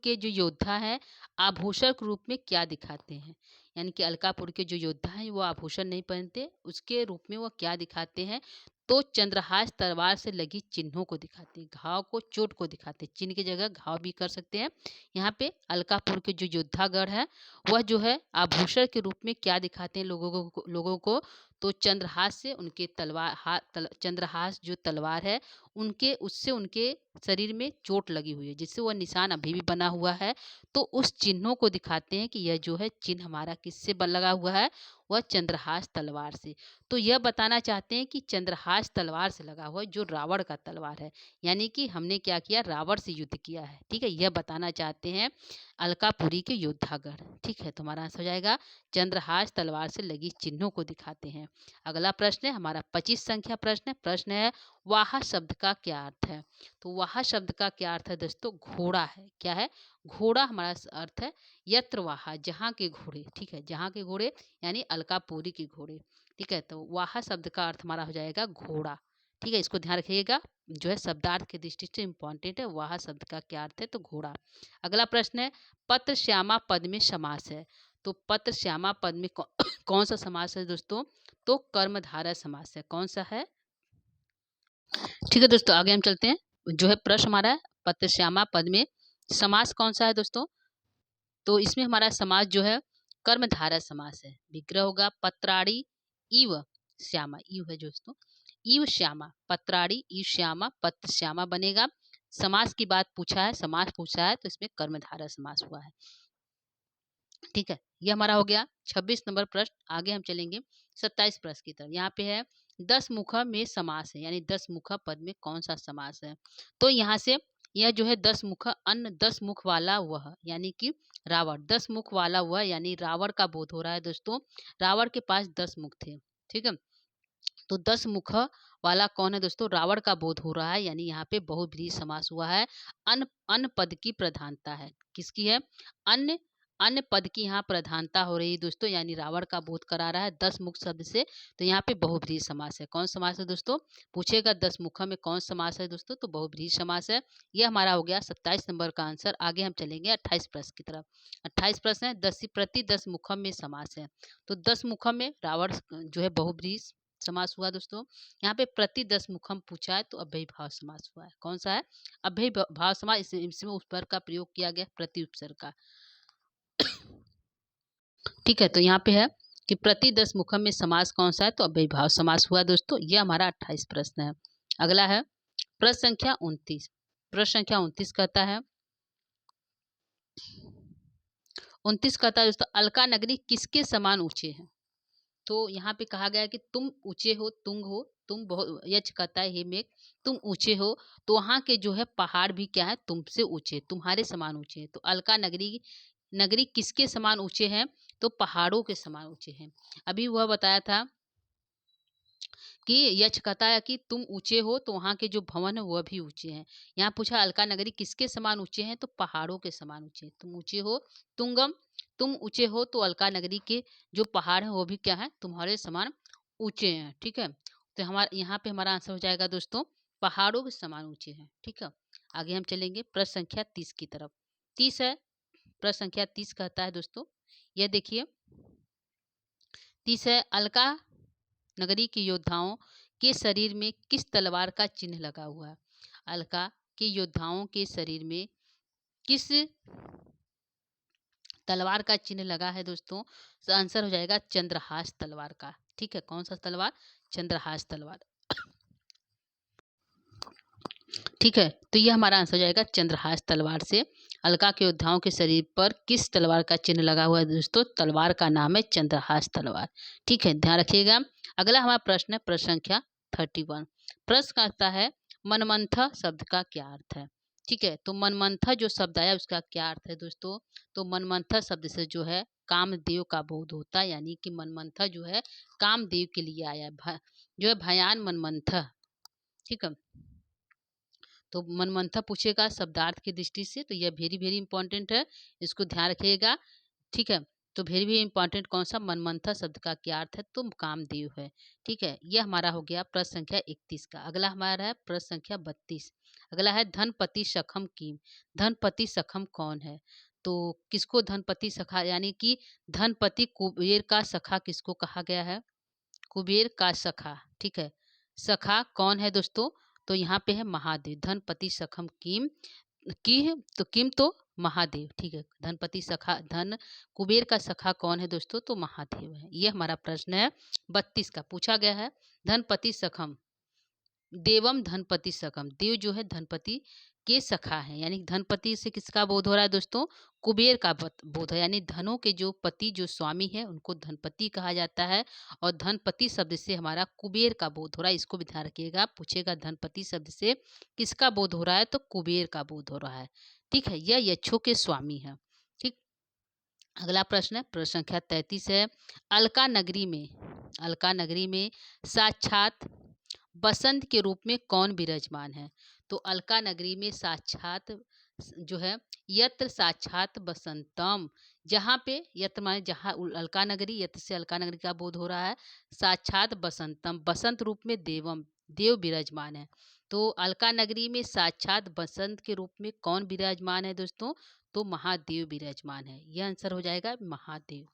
के जो योद्धा है आभूषण के रूप में क्या दिखाते हैं? यानी कि अलकापुर के जो योद्धा हैं वो आभूषण नहीं पहनते, उसके रूप में वो क्या दिखाते हैं? तो चंद्रहास तलवार से लगी चिन्हों को दिखाते हैं, घाव को, चोट को दिखाते हैं। चिन्ह की जगह घाव भी कर सकते हैं। यहाँ पे अलकापुर के जो योद्धागढ़ है वह जो है आभूषण के रूप में क्या दिखाते हैं लोगों को? तो चंद्रहास से उनके चंद्रहास जो तलवार है उससे उनके शरीर में चोट लगी हुई है, जिससे वह निशान अभी भी बना हुआ है। तो उस चिन्हों को दिखाते हैं कि यह जो है चिन्ह हमारा किससे लगा हुआ है? वह चंद्रहास तलवार से। तो यह बताना चाहते हैं कि चंद्रहास तलवार से लगा हुआ है, जो रावण का तलवार है। यानी कि हमने क्या किया? रावण से युद्ध किया है। ठीक है, यह बताना चाहते हैं अलकापुरी के योद्धागढ़। ठीक है, तो हमारा आंसर हो जाएगा चंद्रहास तलवार से लगी चिन्हों को दिखाते हैं। अगला प्रश्न है हमारा 25 संख्या प्रश्न है। प्रश्न है, वाहा शब्द का क्या अर्थ है? तो वाहा शब्द का क्या अर्थ है दोस्तों? घोड़ा है। क्या है? घोड़ा हमारा अर्थ है यत्र वाहा, जहाँ के घोड़े। ठीक है, जहाँ के घोड़े यानी अलकापुरी के घोड़े। ठीक है, तो वाहा शब्द का अर्थ हमारा हो जाएगा घोड़ा। ठीक है, इसको ध्यान रखिएगा, जो है शब्दार्थ की दृष्टि से इंपॉर्टेंट है। वाहा शब्द का क्या अर्थ है? तो घोड़ा। अगला प्रश्न है, पत्र श्यामा पद में समास है। तो पत्र श्यामा पद में कौन सा समास है दोस्तों? तो कर्मधारय समास है। कौन सा है? ठीक है दोस्तों, आगे हम चलते हैं। जो है प्रश्न हमारा है, पत्र श्यामा पद में समास कौन सा है दोस्तों? तो इसमें हमारा समास जो है कर्मधारय समास है। विग्रह होगा पत्राड़ी इव श्यामा। इव है दोस्तों, इव श्यामा, पत्राड़ी इव श्यामा, पत्र श्यामा बनेगा। समास की बात पूछा है, समास पूछा है, तो इसमें कर्मधारय समास हुआ है। ठीक है, ये हमारा हो गया 26 नंबर प्रश्न। आगे हम चलेंगे 27 प्रश्न की तरफ। यहाँ पे है 10 मुखा में समास है, यानी 10 मुखा पद में कौन सा समास है? तो यहाँ से यह जो है 10 मुखा अन्न 10 मुख वाला वह, यानी कि रावण। 10 मुख वाला वह यानी रावण का बोध हो रहा है दोस्तों। रावण के पास 10 मुख थे। ठीक है, तो 10 मुख वाला कौन है दोस्तों? रावण का बोध हो रहा है, यानी यहाँ पे बहुब्रीहि समास हुआ है। अन्न अन्न पद की प्रधानता है। किसकी है? अन्य अन्य पद की यहाँ प्रधानता हो रही है दोस्तों, यानी रावण का बोध करा रहा है 10 मुख शब्द से। तो यहाँ पे बहुब्रीहि समास है। कौन समास है दोस्तों? पूछेगा 10 मुखा में कौन समास है दोस्तों? तो बहुब्रीहि समास है। यह हमारा हो गया 27 नंबर का आंसर। आगे हम चलेंगे 28 प्रश्न की तरफ। 28 प्रश्न है, प्रति 10 मुखम में समास है। तो 10 मुखम में रावण जो है बहुब्रीहि समास हुआ दोस्तों। यहाँ पे प्रति 10 मुखम पूछा है, तो अव्ययी भाव समास हुआ है। कौन सा है? अव्ययी भाव समास। इसमें उपसर्ग का प्रयोग किया गया, प्रति उपसर्ग का। ठीक है, तो यहाँ पे है कि प्रति 10 मुखम में समास कौन सा है? तो अव्ययी भाव समास हुआ दोस्तों। ये हमारा 28 प्रश्न है। अगला है प्रश्न संख्या 29। प्रश्न संख्या 29 कहता है, 29 कहता है दोस्तों, अलका नगरी किसके समान ऊंचे हैं? तो यहाँ पे कहा गया है कि तुम ऊंचे हो, तुंग हो, तुम बहुत, यच कहता है हे मेघ, तुम ऊंचे हो। तो वहाँ के जो है पहाड़ भी क्या है? तुमसे ऊंचे, तुम्हारे समान ऊंचे हैं। तो अलका नगरी नगरी किसके समान ऊंचे हैं? तो पहाड़ों के समान ऊंचे हैं। अभी वह बताया था कि यच कहता है कि तुम ऊंचे हो, तो वहाँ के जो भवन है वह भी ऊंचे हैं। यहाँ पूछा अलका नगरी किसके समान ऊंचे हैं? तो पहाड़ों के समान ऊंचे। तुम ऊंचे हो, तुंगम, तुम ऊंचे हो, तो अलका नगरी के जो पहाड़ है वो भी क्या है? तुम्हारे समान ऊंचे हैं। ठीक है, तो हमारा यहाँ पे हमारा आंसर हो जाएगा दोस्तों पहाड़ों के समान ऊंचे हैं। ठीक है, आगे हम चलेंगे प्रश्न संख्या 30 की तरफ। 30 है, प्रश्न संख्या 30 कहता है दोस्तों, यह देखिए 30 है, अलका नगरी के योद्धाओं के शरीर में किस तलवार का चिन्ह लगा हुआ है? अलका के योद्धाओं के शरीर में किस तलवार का चिन्ह लगा है दोस्तों? तो आंसर हो जाएगा चंद्रहास तलवार का। ठीक है, कौन सा तलवार? चंद्रहास तलवार। ठीक है, तो ये हमारा आंसर हो जाएगा चंद्रहास तलवार से। अलका के योद्धाओं के शरीर पर किस तलवार का चिन्ह लगा हुआ है दोस्तों? तलवार का नाम है चंद्रहास तलवार। ठीक है, ध्यान रखिएगा। अगला हमारा प्रश्न है प्रश्न संख्या 31। प्रश्न आता है मनमंथा शब्द का क्या अर्थ है? ठीक है, तो मनमंथा जो शब्द आया उसका क्या अर्थ है दोस्तों? तो मनमंथा शब्द से जो है कामदेव का बोध होता है, यानी कि मनमंथा जो है कामदेव के लिए आया है, जो है भयान मनमंथा। ठीक है, तो मनमंथा पूछेगा शब्दार्थ की दृष्टि से, तो यह वेरी वेरी इंपॉर्टेंट है, इसको ध्यान रखिएगा। ठीक है, तो वेरी वेरी इंपॉर्टेंट कौन सा? मनमंथा शब्द का क्या अर्थ है? तो कामदेव है। ठीक है, यह हमारा हो गया प्रश्न संख्या 31 का। अगला हमारा है प्रश्न संख्या 32। अगला है धनपति सखम कीम। धनपति सखम कौन है? तो किसको धनपति सखा, यानी कि धनपति कुबेर का सखा किसको कहा गया है? कुबेर का सखा। ठीक है, सखा कौन है दोस्तों? तो यहाँ पे है महादेव। धनपति सखम किम की है, तो किम तो महादेव। ठीक है, धनपति सखा, धन कुबेर का सखा कौन है दोस्तों? तो महादेव है। ये हमारा प्रश्न है 32 का, पूछा गया है। धनपति सखम देवम धनपति सकम। देव जो है धनपति के सखा है, यानी धनपति से किसका बोध हो रहा है दोस्तों? कुबेर का बोध है, यानी धनों के जो पति जो स्वामी है उनको धनपति कहा जाता है। और धनपति शब्द से हमारा कुबेर का बोध हो रहा है, इसको भी ध्यान रखिएगा। पूछेगा धनपति शब्द से किसका बोध हो रहा है? तो कुबेर का बोध हो रहा है। ठीक है, यह यक्षों के स्वामी है। ठीक, अगला प्रश्न है प्रश्न संख्या 33 है। अलका नगरी में साक्षात बसंत के रूप में कौन विराजमान है? तो अलका नगरी में साक्षात जो है यत्र साक्षात बसंतम, जहाँ पे यत्र माने जहाँ, अलका नगरी, यत्र से अलका नगरी का बोध हो रहा है। साक्षात बसंतम, बसंत रूप में देवम, देव विराजमान है। तो अलका नगरी में साक्षात बसंत के रूप में कौन विराजमान है दोस्तों? तो महादेव विराजमान है। यह आंसर हो जाएगा महादेव।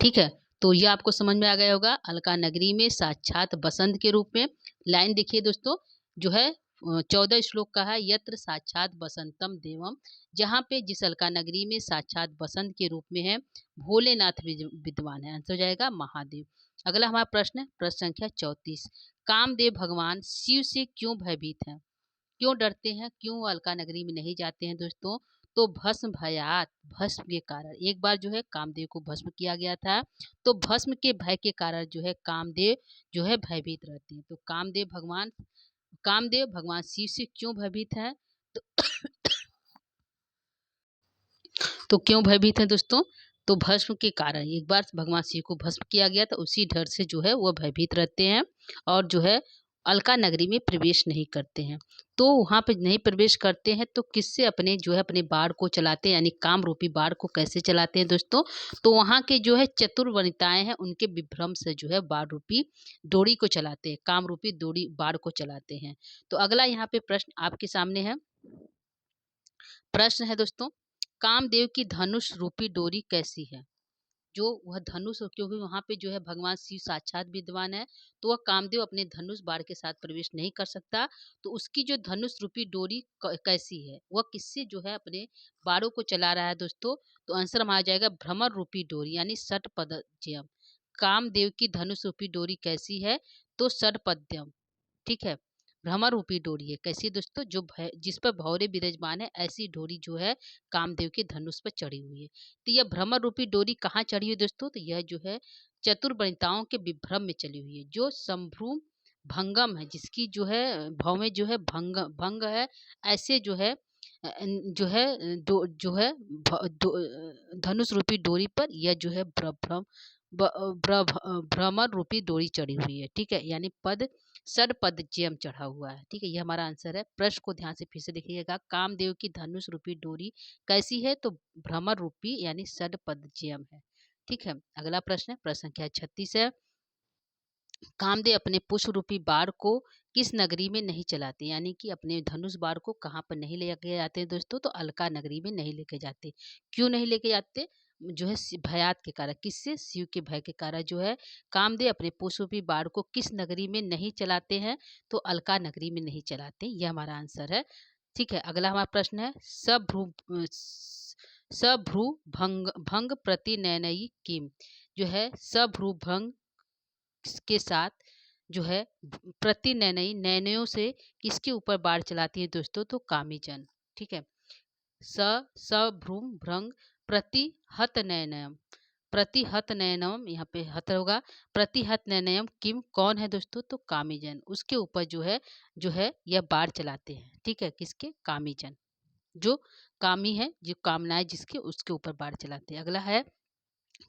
ठीक है, तो ये आपको समझ में आ गया होगा। अलका नगरी में साक्षात बसंत के रूप में, लाइन देखिए दोस्तों, जो है 14 श्लोक का है, यत्र साक्षात बसंतम देवम, जहाँ पे जिस अलका नगरी में साक्षात बसंत के रूप में है भोलेनाथ विद्वान है। आंसर हो जाएगा महादेव। अगला हमारा प्रश्न है प्रश्न संख्या 34। कामदेव भगवान शिव से क्यों भयभीत है? क्यों डरते हैं, क्यों अलका नगरी में नहीं जाते हैं दोस्तों? तो भस्म भयात, भस्म के कारण। एक बार जो है कामदेव को भस्म किया गया था, तो भस्म के भय के कारण जो है कामदेव जो है भयभीत रहते हैं। तो कामदेव भगवान शिव से क्यों भयभीत है? तो, तो क्यों भयभीत है दोस्तों? तो भस्म के कारण। एक बार भगवान शिव को भस्म किया गया, तो उसी डर से जो है वह भयभीत रहते हैं और जो है अलका नगरी में प्रवेश नहीं करते हैं। तो वहाँ पे नहीं प्रवेश करते हैं तो किससे अपने जो है अपने बाढ़ को चलाते हैं, यानी काम रूपी बाढ़ को कैसे चलाते हैं दोस्तों? तो वहाँ के जो है चतुर वनिताएं हैं, उनके विभ्रम से जो है बाढ़ रूपी डोरी को चलाते हैं, काम रूपी डोरी बाढ़ को चलाते हैं। तो अगला यहाँ पे प्रश्न आपके सामने है। प्रश्न है दोस्तों, कामदेव की धनुष रूपी डोरी कैसी है? जो वह धनुष, क्योंकि वहाँ पे जो है भगवान शिव साक्षात विद्वान है, तो वह कामदेव अपने धनुष बाण के साथ प्रवेश नहीं कर सकता। तो उसकी जो धनुष रूपी डोरी कैसी है, वह किससे जो है अपने बाणों को चला रहा है दोस्तों? तो आंसर हमारा जाएगा भ्रमर रूपी डोरी, यानी षटपदज्यम। कामदेव की धनुष रूपी डोरी कैसी है? तो षटपद्यम। ठीक है, भ्रमर रूपी डोरी है। कैसी दोस्तों? जो जिस पर भौरे विराजमान है, ऐसी डोरी जो है कामदेव के धनुष पर चढ़ी हुई है। तो यह भ्रमर रूपी डोरी कहाँ चढ़ी हुई दोस्तों? तो यह जो है चतुर वनिताओं के विभ्रम में चली हुई है, जो संभ्रूम भंगम है, जिसकी जो है भाव में जो है भंग है। ऐसे जो है जो है जो है धनुष रूपी डोरी पर यह जो है भ्रमर रूपी डोरी चढ़ी हुई है। ठीक है, यानी पद षडपदज्यम चढ़ा हुआ है। ठीक है, ये हमारा आंसर है। प्रश्न को ध्यान से फिर से देखिएगा। कामदेव की धनुष रूपी डोरी कैसी है? तो भ्रमर रूपी यानी षडपदज्यम है। ठीक है, अगला प्रश्न है प्रश्न संख्या 36 है। कामदेव अपने पुष्प रूपी बाण को किस नगरी में नहीं चलाते, यानी कि अपने धनुष बाण को कहाँ पर नहीं लेके जाते हैं दोस्तों? तो अलका नगरी में नहीं लेके जाते। क्यों नहीं लेके जाते? जो है भयात के कारण। किससे? शिव के भय के कारण जो है कामदेव अपने पुष्प रूपी बाण को किस नगरी में नहीं चलाते हैं? तो अलका नगरी में नहीं चलाते। यह हमारा आंसर है। ठीक है, अगला हमारा प्रश्न है सभ्रू भंग भंग प्रति नयनयी किम। जो है सभ्रूभंग के साथ जो है प्रतिनयनी नयनों से किसके ऊपर बाढ़ चलाती है दोस्तों? तो कामीजन। ठीक है। सभ्रूम भ्रंग प्रतिहत नयनम, प्रतिहत नयनम, यहाँ पे हत होगा, प्रतिहत नयनम किम कौन है दोस्तों? तो कामीजन। उसके ऊपर जो है यह बाढ़ चलाते हैं। ठीक है, किसके? कामीजन। जो कामी है, जो कामनाएं जिसके, उसके ऊपर बाढ़ चलाते हैं। अगला है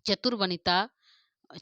चतुर्वनिता,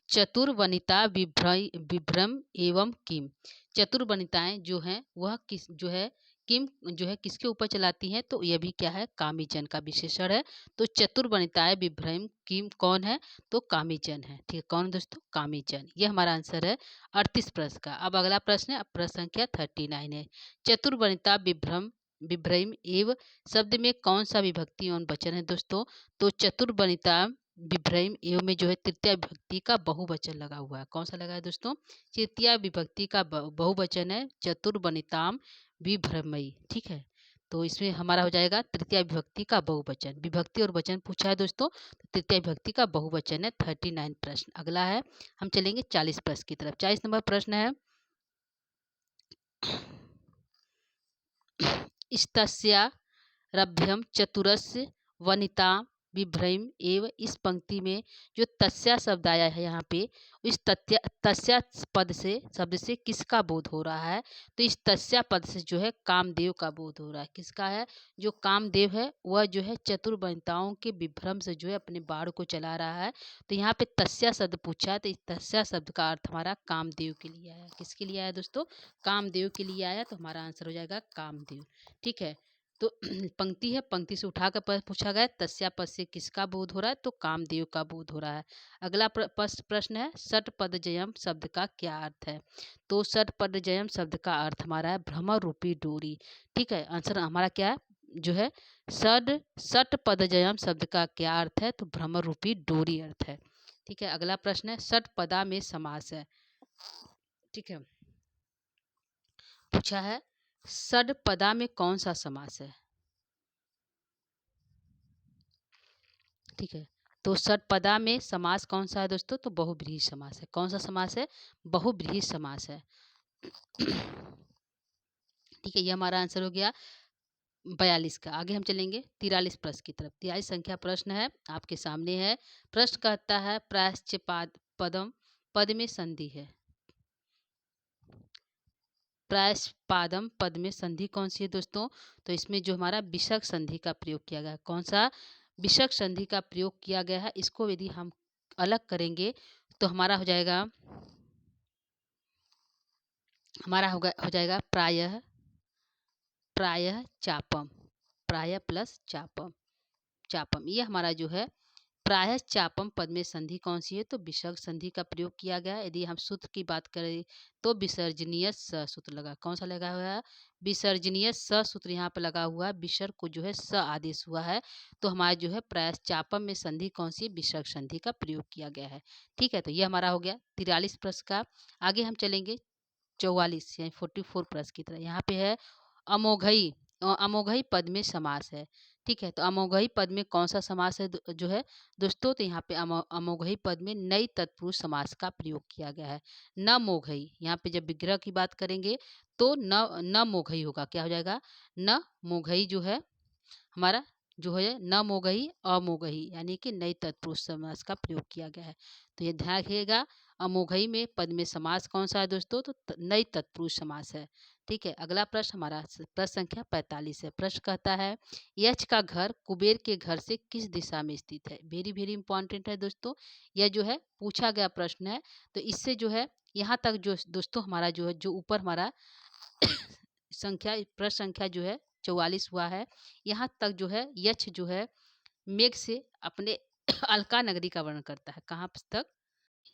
चतुर्वनिता विभ्रम एवं किम। चतुर वनिताएं जो हैं वह किस जो है किम जो है किसके ऊपर चलाती हैं? तो यह भी क्या है? कामीजन का विशेषण है। तो चतुर वनिताएं विभ्रम किम कौन है? तो कामीजन है। ठीक है, कौन दोस्तों? कामीजन। यह हमारा आंसर है 38 प्रश्न का। अब अगला प्रश्न है, अब प्रश्न संख्या 39 है। चतुर वनिता विभ्रम विभ्रम एवं शब्द में कौन सा विभक्ति एवं वचन है दोस्तों? तो चतुर वनिता विभ्रम एवं में जो है तृतीय विभक्ति का बहुवचन लगा हुआ है। कौन सा लगा है दोस्तों? तृतीय विभक्ति का बहुवचन है चतुर्वनिताम विभ्रमयी। ठीक है, तो इसमें हमारा हो जाएगा तृतीय विभक्ति का बहुवचन। विभक्ति और वचन पूछा है दोस्तों, तो तृतीय विभक्ति का बहुवचन है। 39 प्रश्न। अगला है, हम चलेंगे 40 प्रश्न की तरफ। 40 नंबर प्रश्न है, स्तस्यारभ्यम चतुरस्य वनिता विभ्रम एवं। इस पंक्ति में जो तस्या शब्द आया है यहाँ पे, इस तस्या पद से शब्द से किसका बोध हो रहा है? तो इस तस्या पद से जो है कामदेव का बोध हो रहा है। किसका है? जो कामदेव है वह जो है चतुर वनिताओं के विभ्रम से जो है अपने बाण को चला रहा है। तो यहाँ पे तस्या शब्द पूछा है, तो इस तस्या शब्द का अर्थ हमारा कामदेव के लिए आया। किसके लिए आया दोस्तों? कामदेव के लिए आया। तो हमारा आंसर हो जाएगा कामदेव। ठीक है, तो पंक्ति है, पंक्ति से उठाकर पूछा गया तस्या पद से किसका बोध हो रहा है? तो कामदेव का बोध हो रहा है। अगला प्रश्न है, षटपदजयम शब्द का क्या अर्थ है? तो षटपदजयम शब्द का अर्थ हमारा है भ्रमर रूपी डोरी। ठीक है, आंसर हमारा क्या है? जो है षटपदजयम शब्द का क्या अर्थ है? तो भ्रमर रूपी डोरी अर्थ है। ठीक है, अगला प्रश्न है, षटपदा में समास है। ठीक है, पूछा है षटपदा में कौन सा समास है? ठीक है, तो षटपदा में समास कौन सा है दोस्तों? तो बहुब्रीहि समास है। कौन सा समास है? बहुब्रीहि समास है। ठीक है, ये हमारा आंसर हो गया 42 का। आगे हम चलेंगे 43 प्रश्न की तरफ। 43 संख्या प्रश्न है, आपके सामने है। प्रश्न कहता है, प्रायश्चिपाद पदम पद में संधि है। प्रायश्चिपादम पद में संधि कौन सी है दोस्तों? तो इसमें जो हमारा विसर्ग संधि का प्रयोग किया गया। कौन सा? विसर्ग संधि का प्रयोग किया गया है। इसको यदि हम अलग करेंगे तो हमारा हो जाएगा प्रायः, प्रायः चापम, प्रायः प्लस चापम, चापम। ये हमारा जो है प्रायः चापम पद में संधि कौन सी है? तो विसर्ग संधि का प्रयोग किया गया है। यदि हम सूत्र की बात करें तो विसर्जनीय स सूत्र लगा। कौन सा लगा हुआ है? विसर्जनीय स सूत्र यहाँ पर लगा हुआ है। विसर्ग को जो है स आदेश हुआ है, तो हमारा जो है प्रायः चापम में संधि कौन सी? विसर्ग संधि का प्रयोग किया गया है। ठीक है, तो ये हमारा हो गया 43 प्रश्न का। आगे हम चलेंगे 44 यानी 44 प्रश्न की तरह। यहाँ पे है अमोघई, अमोघई पद में समास है। ठीक है, तो अमोघई पद में कौन सा समास है जो है दोस्तों? तो यहाँ पे अमोघई पद में नई तत्पुरुष समास का प्रयोग किया गया है। न मोघई, यहाँ पे जब विग्रह की बात करेंगे तो न मोघई होगा। क्या हो जाएगा? न मोघई जो है हमारा जो है न मोघई अमोघई, यानी कि नई तत्पुरुष समास का प्रयोग किया गया है। तो ये ध्यान रखिएगा, अमोघई में पद में समास कौन सा है दोस्तों? तो नई तत्पुरुष समास है। ठीक है, अगला प्रश्न हमारा प्रश्न संख्या 45 है। प्रश्न कहता है, यक्ष का घर कुबेर के घर से किस दिशा में स्थित है? वेरी वेरी इंपॉर्टेंट है दोस्तों, यह जो है पूछा गया प्रश्न है। तो इससे जो है यहाँ तक जो दोस्तों हमारा जो है जो ऊपर हमारा संख्या प्रश्न संख्या जो है 44 हुआ है, यहाँ तक जो है यक्ष जो है मेघ से अपने अलका नगरी का वर्णन करता है। कहाँ तक?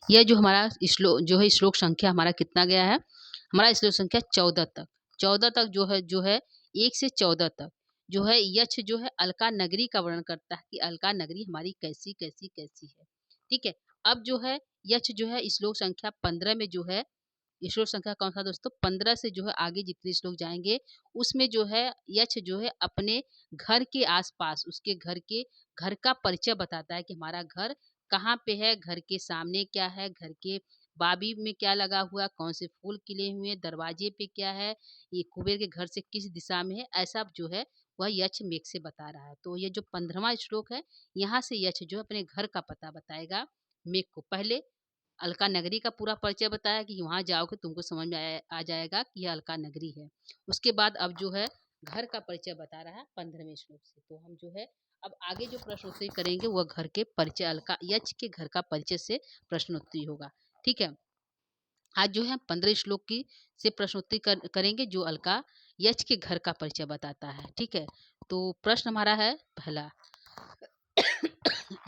यह जो हमारा श्लोक जो है श्लोक संख्या हमारा कितना गया है? हमारा श्लोक संख्या 14 तक, 14 तक जो है 1 से 14 तक जो है यक्ष जो है अलका नगरी का वर्णन करता है कि अलका नगरी हमारी कैसी कैसी कैसी है। ठीक है, अब जो है यक्ष जो है श्लोक संख्या 15 में जो है श्लोक संख्या कौन सा दोस्तों? 15 से जो है आगे जितने श्लोक जाएंगे उसमें जो है यक्ष जो है अपने घर के आसपास उसके घर का परिचय बताता है कि हमारा घर कहाँ पे है, घर के सामने क्या है, घर के बाबी में क्या लगा हुआ है, कौन से फूल खिले हुए हैं, दरवाजे पे क्या है, ये कुबेर के घर से किस दिशा में है, ऐसा जो है वह यक्ष मेघ से बता रहा है। तो ये जो 15वां श्लोक है, यहाँ से यक्ष जो है अपने घर का पता बताएगा मेघ को। पहले अलका नगरी का पूरा परिचय बताया कि वहाँ जाओगे तुमको समझ में आ जाएगा कि यह अलका नगरी है। उसके बाद अब जो है घर का परिचय बता रहा है 15वें श्लोक से। तो हम जो है अब आगे जो प्रश्नोत्तरी करेंगे वह घर के परिचय, अलका यक्ष के घर का परिचय से प्रश्नोत्तरी होगा। ठीक है, आज जो है 15 श्लोक की से प्रश्नोत्तरी करेंगे जो अलका यक्ष के घर का परिचय बताता है। ठीक है, तो प्रश्न हमारा है पहला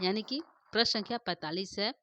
यानी कि प्रश्न संख्या 45 है,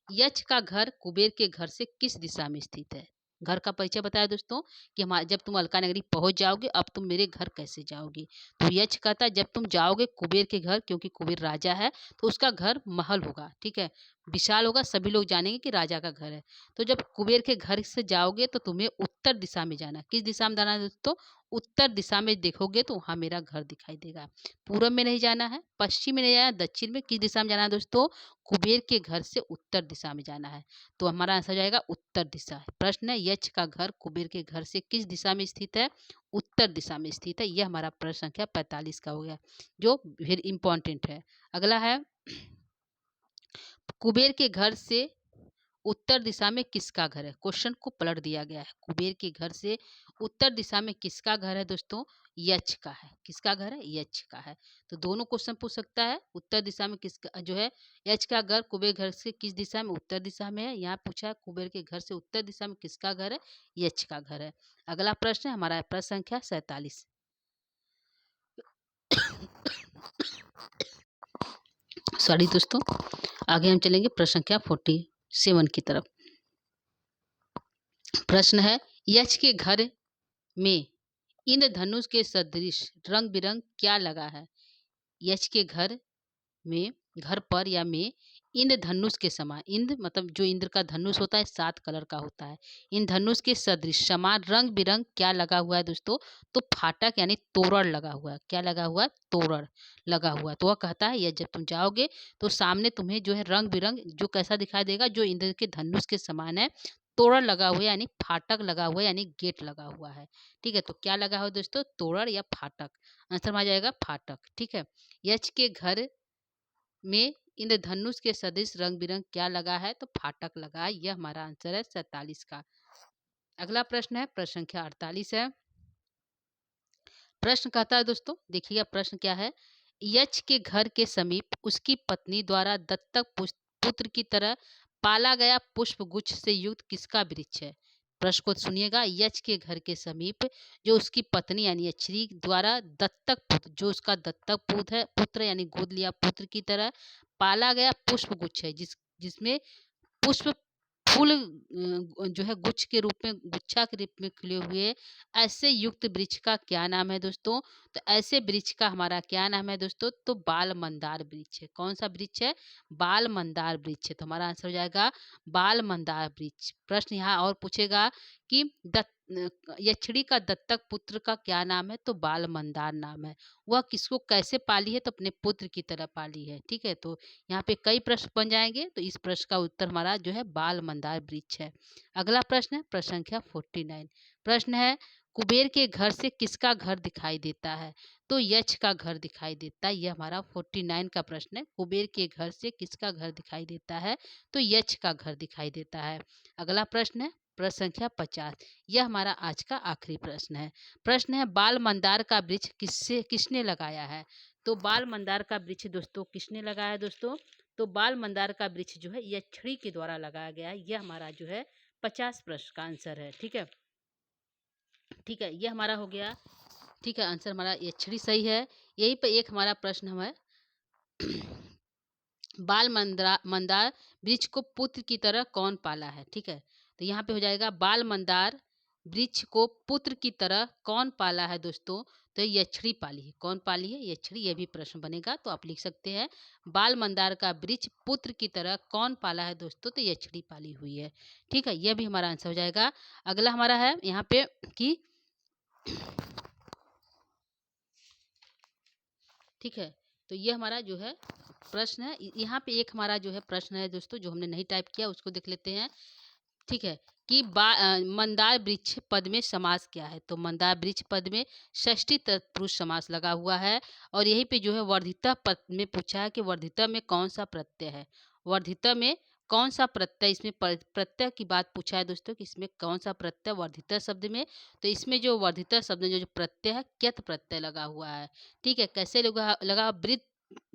यक्ष का घर कुबेर के घर से किस दिशा में स्थित है। घर का परिचय बताया दोस्तों कि हमारे जब तुम अलका नगरी पहुंच जाओगे अब तुम मेरे घर कैसे जाओगे। तो यक्ष कहता है जब तुम जाओगे कुबेर के घर, क्योंकि कुबेर राजा है तो उसका घर महल होगा, ठीक है, विशाल होगा, सभी लोग जानेंगे कि राजा का घर है। तो जब कुबेर के घर से जाओगे तो तुम्हें उत्तर दिशा में जाना। किस दिशा में जाना है दोस्तों, उत्तर दिशा में देखोगे तो वहां मेरा घर दिखाई देगा। पूरब में नहीं जाना है, पश्चिम में नहीं जाना, दक्षिण में, किस दिशा में जाना है दोस्तों, कुबेर के घर से उत्तर दिशा में जाना है। तो हमारा आंसर हो जाएगा उत्तर दिशा। प्रश्न है यक्ष का घर कुबेर के घर से किस दिशा में स्थित है, उत्तर दिशा में स्थित है। यह हमारा प्रश्न संख्या 45 का हो गया जो वेरी इंपॉर्टेंट है। अगला है कुबेर के घर से उत्तर दिशा में किसका घर है। क्वेश्चन को पलट दिया गया है। कुबेर के घर से उत्तर दिशा में किसका घर है दोस्तों, यक्ष का है। किसका घर है, यक्ष का है। तो दोनों क्वेश्चन पूछ सकता है। उत्तर दिशा में किसका जो है, यक्ष का घर कुबेर घर से किस दिशा में, उत्तर दिशा में है। यहाँ पूछा है कुबेर के घर से उत्तर दिशा में किसका घर है, यक्ष का घर है। अगला प्रश्न है हमारा प्रश्न संख्या 47। सॉरी दोस्तों, आगे हम चलेंगे प्रश्न संख्या 47 की तरफ। प्रश्न है यक्ष के घर में इंद्रधनुष के सदृश रंग बिरंग क्या लगा है। यक्ष के घर में, घर पर या में इंद्रधनुष के समान, इंद्र मतलब जो इंद्र का धनुष होता है 7 कलर का होता है, इन धनुष के सदृश समान रंग बिरंग क्या लगा हुआ है दोस्तों, तो फाटक यानी तोरण लगा हुआ है। क्या लगा हुआ है, तोरण लगा हुआ है। तो वह कहता है यह जब तुम जाओगे तो सामने तुम्हें जो है रंग बिरंग जो कैसा दिखाई देगा, जो इंद्र के धनुष के समान है, तोरण लगा हुआ है यानी फाटक लगा हुआ है यानी गेट लगा हुआ है। ठीक है, तो क्या लगा हुआ दोस्तों, तोरण या फाटक। आंसर में आ जाएगा फाटक। ठीक है, यक्ष के घर में इंद्रधनुष के सदृश रंग बिरंग क्या लगा है, तो फाटक लगा है। यह हमारा आंसर है 47 का। अगला प्रश्न है प्रश्न संख्या 48 है। प्रश्न कहता है दोस्तों, देखिएगा प्रश्न क्या है, यक्ष के घर के समीप उसकी पत्नी द्वारा दत्तक पुत्र की तरह पाला गया पुष्प गुच्छ से युक्त किसका वृक्ष है। प्रश्न को सुनिएगा, यक्ष के घर के समीप जो उसकी पत्नी यानी यक्षी द्वारा दत्तक पुत्र, जो उसका दत्तक पुत्र यानी गोद लिया पुत्र की तरह पाला गया पुष्प गुच्छ है, जिसमें पुष्प फूल जो है गुच्छ के रूप में, गुच्छा के रूप में खिले हुए ऐसे युक्त वृक्ष का क्या नाम है दोस्तों, तो ऐसे वृक्ष का हमारा क्या नाम है दोस्तों, तो बाल मंदार वृक्ष है। कौन सा वृक्ष है, बाल मंदार वृक्ष है। तो हमारा आंसर हो जाएगा बाल मंदार वृक्ष। प्रश्न यहाँ और पूछेगा कि यक्षिणी का दत्तक पुत्र का क्या नाम है, तो बाल मंदार नाम है। वह किसको कैसे पाली है, तो अपने पुत्र की तरह पाली है। ठीक है, तो यहाँ पे कई प्रश्न बन जाएंगे, तो इस प्रश्न का उत्तर हमारा जो है बाल मंदार वृक्ष है। अगला प्रश्न है प्रश्न संख्या 49। प्रश्न है कुबेर के घर से किसका घर दिखाई देता है, तो यक्ष का घर दिखाई देता है। यह हमारा 49 का प्रश्न है, कुबेर के घर से किसका घर दिखाई देता है, तो यक्ष का घर दिखाई देता है। अगला प्रश्न है प्रश्न संख्या 50। यह हमारा आज का आखिरी प्रश्न है। प्रश्न है बाल मंदार का वृक्ष किसने लगाया है, तो बाल मंदार का वृक्ष दोस्तों किसने लगाया है दोस्तों, तो बाल मंदार का वृक्ष जो है यक्षिणी के द्वारा लगाया गया है। यह हमारा जो है 50 प्रश्न का आंसर है। ठीक है, ठीक है, ये हमारा हो गया। ठीक है, आंसर हमारा यक्षिणी सही है। यही पे एक हमारा प्रश्न है बाल मंदार वृक्ष को पुत्र की तरह कौन पाला है। ठीक है, तो यहाँ पे हो जाएगा बाल मंदार वृक्ष को पुत्र की तरह कौन पाला है दोस्तों, तो यक्षिणी पाली है। कौन पाली है, यक्षिणी। ये भी प्रश्न बनेगा तो आप लिख सकते हैं बाल मंदार का वृक्ष पुत्र की तरह कौन पाला है दोस्तों, तो यक्षिणी पाली हुई है। ठीक है, यह भी हमारा आंसर हो जाएगा। अगला हमारा है यहाँ पे कि ठीक है, तो ये हमारा जो है प्रश्न है यहाँ पे एक हमारा जो है प्रश्न है दोस्तों, जो हमने नहीं टाइप किया उसको देख लेते हैं। ठीक है कि मंदार वृक्ष पद में समास क्या है? तो मंदार वृक्ष पद में षष्ठी तत्पुरुष समास लगा हुआ है। और यहीं पे जो है वर्धिता पद में पूछा है कि वर्धिता में कौन सा प्रत्यय है? वर्धिता में कौन सा प्रत्यय, इसमें प्रत्यय की बात पूछा है दोस्तों कि इसमें कौन सा प्रत्यय वर्धिता शब्द में। तो इसमें जो वर्धिता शब्द में जो प्रत्यय है क्यत प्रत्यय लगा हुआ है। ठीक है, कैसे लगा लगा वृत्त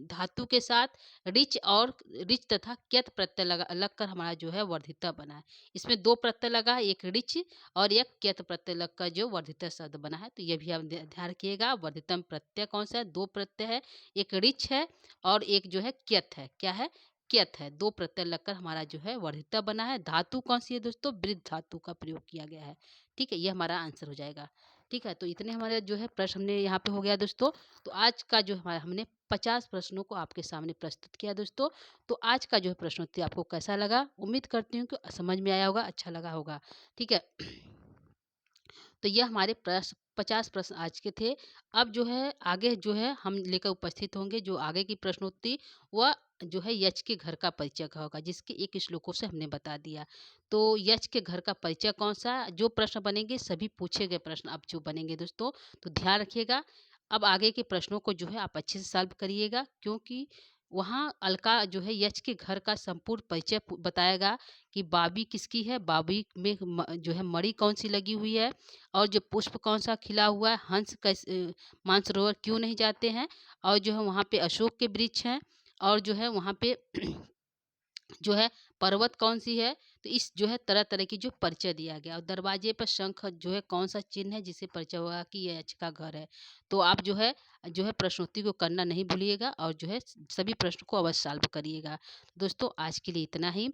धातु के साथ रिच और रिच तथा क्यत प्रत्यय लगा लगकर हमारा जो है वर्धिता बना है। इसमें दो प्रत्यय लगा है, एक रिच और एक क्यत प्रत्यय लगकर जो वर्धिता शब्द बना है। तो ये भी आप ध्यान रखिएगा। वर्धितम प्रत्यय कौन सा है? दो प्रत्यय है, एक रिच है और एक जो है क्यत है। क्या है? क्यत है। दो प्रत्यय लगकर हमारा जो है वर्धिता बना है। धातु कौन सी है दोस्तों? वृद्ध धातु का प्रयोग किया गया है। ठीक है, ये हमारा आंसर हो जाएगा। ठीक है, तो इतने हमारे जो है प्रश्न हमने यहाँ पे हो गया दोस्तों। तो आज का जो हमारा हमने 50 प्रश्नों को आपके सामने प्रस्तुत किया दोस्तों। तो आज का जो है प्रश्नोत्तरी आपको कैसा लगा? उम्मीद करती हूँ कि समझ में आया होगा, अच्छा लगा होगा। ठीक है, तो ये हमारे 50 प्रश्न आज के थे। अब जो है आगे जो है हम लेकर उपस्थित होंगे, जो आगे की प्रश्नोत्तरी वह जो है यक्ष के घर का परिचय का होगा, जिसके एक श्लोकों से हमने बता दिया। तो यक्ष के घर का परिचय कौन सा? जो प्रश्न बनेंगे सभी पूछे गए प्रश्न अब जो बनेंगे दोस्तों, तो ध्यान रखिएगा। अब आगे के प्रश्नों को जो है आप अच्छे से सॉल्व करिएगा, क्योंकि वहाँ अलका जो है यक्ष के घर का संपूर्ण परिचय बताएगा कि बाबी किसकी है, बाबी में जो है मणि कौन सी लगी हुई है, और जो पुष्प कौन सा खिला हुआ है, हंस कैसे मानसरोवर क्यों नहीं जाते हैं, और जो है वहाँ पे अशोक के वृक्ष हैं, और जो है वहाँ पे जो है पर्वत कौन सी है। तो इस जो है तरह तरह की जो परिचय दिया गया, और दरवाजे पर शंख जो है कौन सा चिन्ह है जिससे परिचय होगा कि यह यक्ष का घर है। तो आप जो है प्रश्नोत्तरी को करना नहीं भूलिएगा, और जो है सभी प्रश्न को अवश्य सॉल्व करिएगा। दोस्तों आज के लिए इतना ही।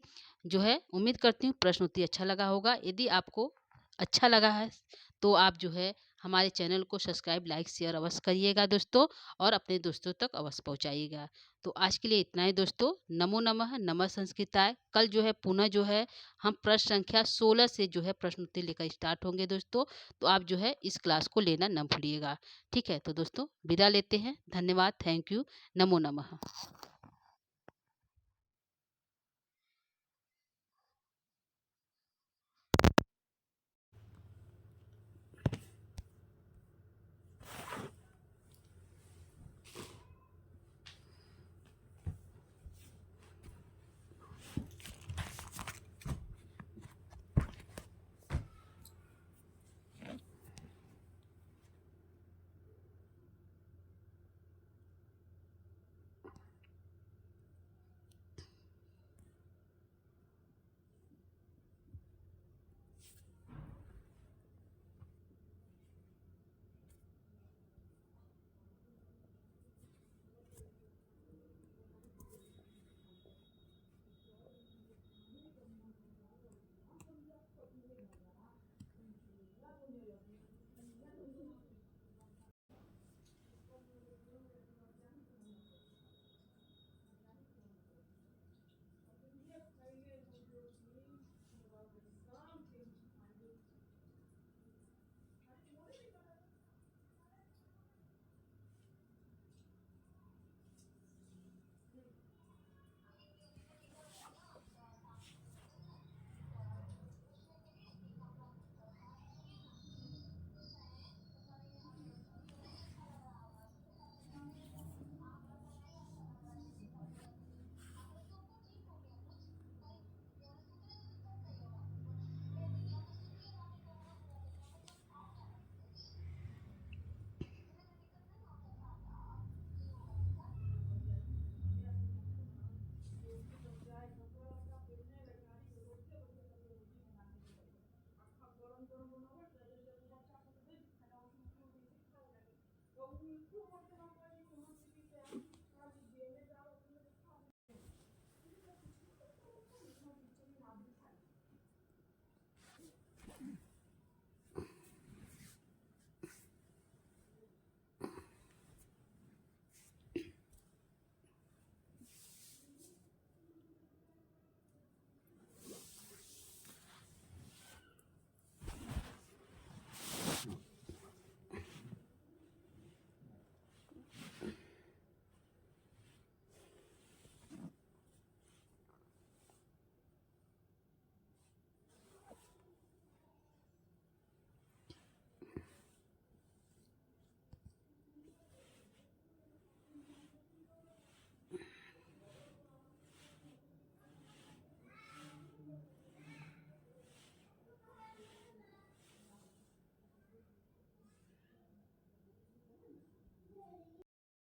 जो है उम्मीद करती हूँ प्रश्नोत्तरी अच्छा लगा होगा। यदि आपको अच्छा लगा है तो आप जो है हमारे चैनल को सब्सक्राइब लाइक शेयर अवश्य करिएगा दोस्तों, और अपने दोस्तों तक अवश्य पहुंचाइएगा। तो आज के लिए इतना ही दोस्तों। नमो नमः, नमः संस्कृताय। कल जो है पुनः जो है हम प्रश्न संख्या 16 से जो है प्रश्नोत्तरी लेकर स्टार्ट होंगे दोस्तों। तो आप जो है इस क्लास को लेना न भूलिएगा। ठीक है, तो दोस्तों विदा लेते हैं। धन्यवाद, थैंक यू, नमो नमः।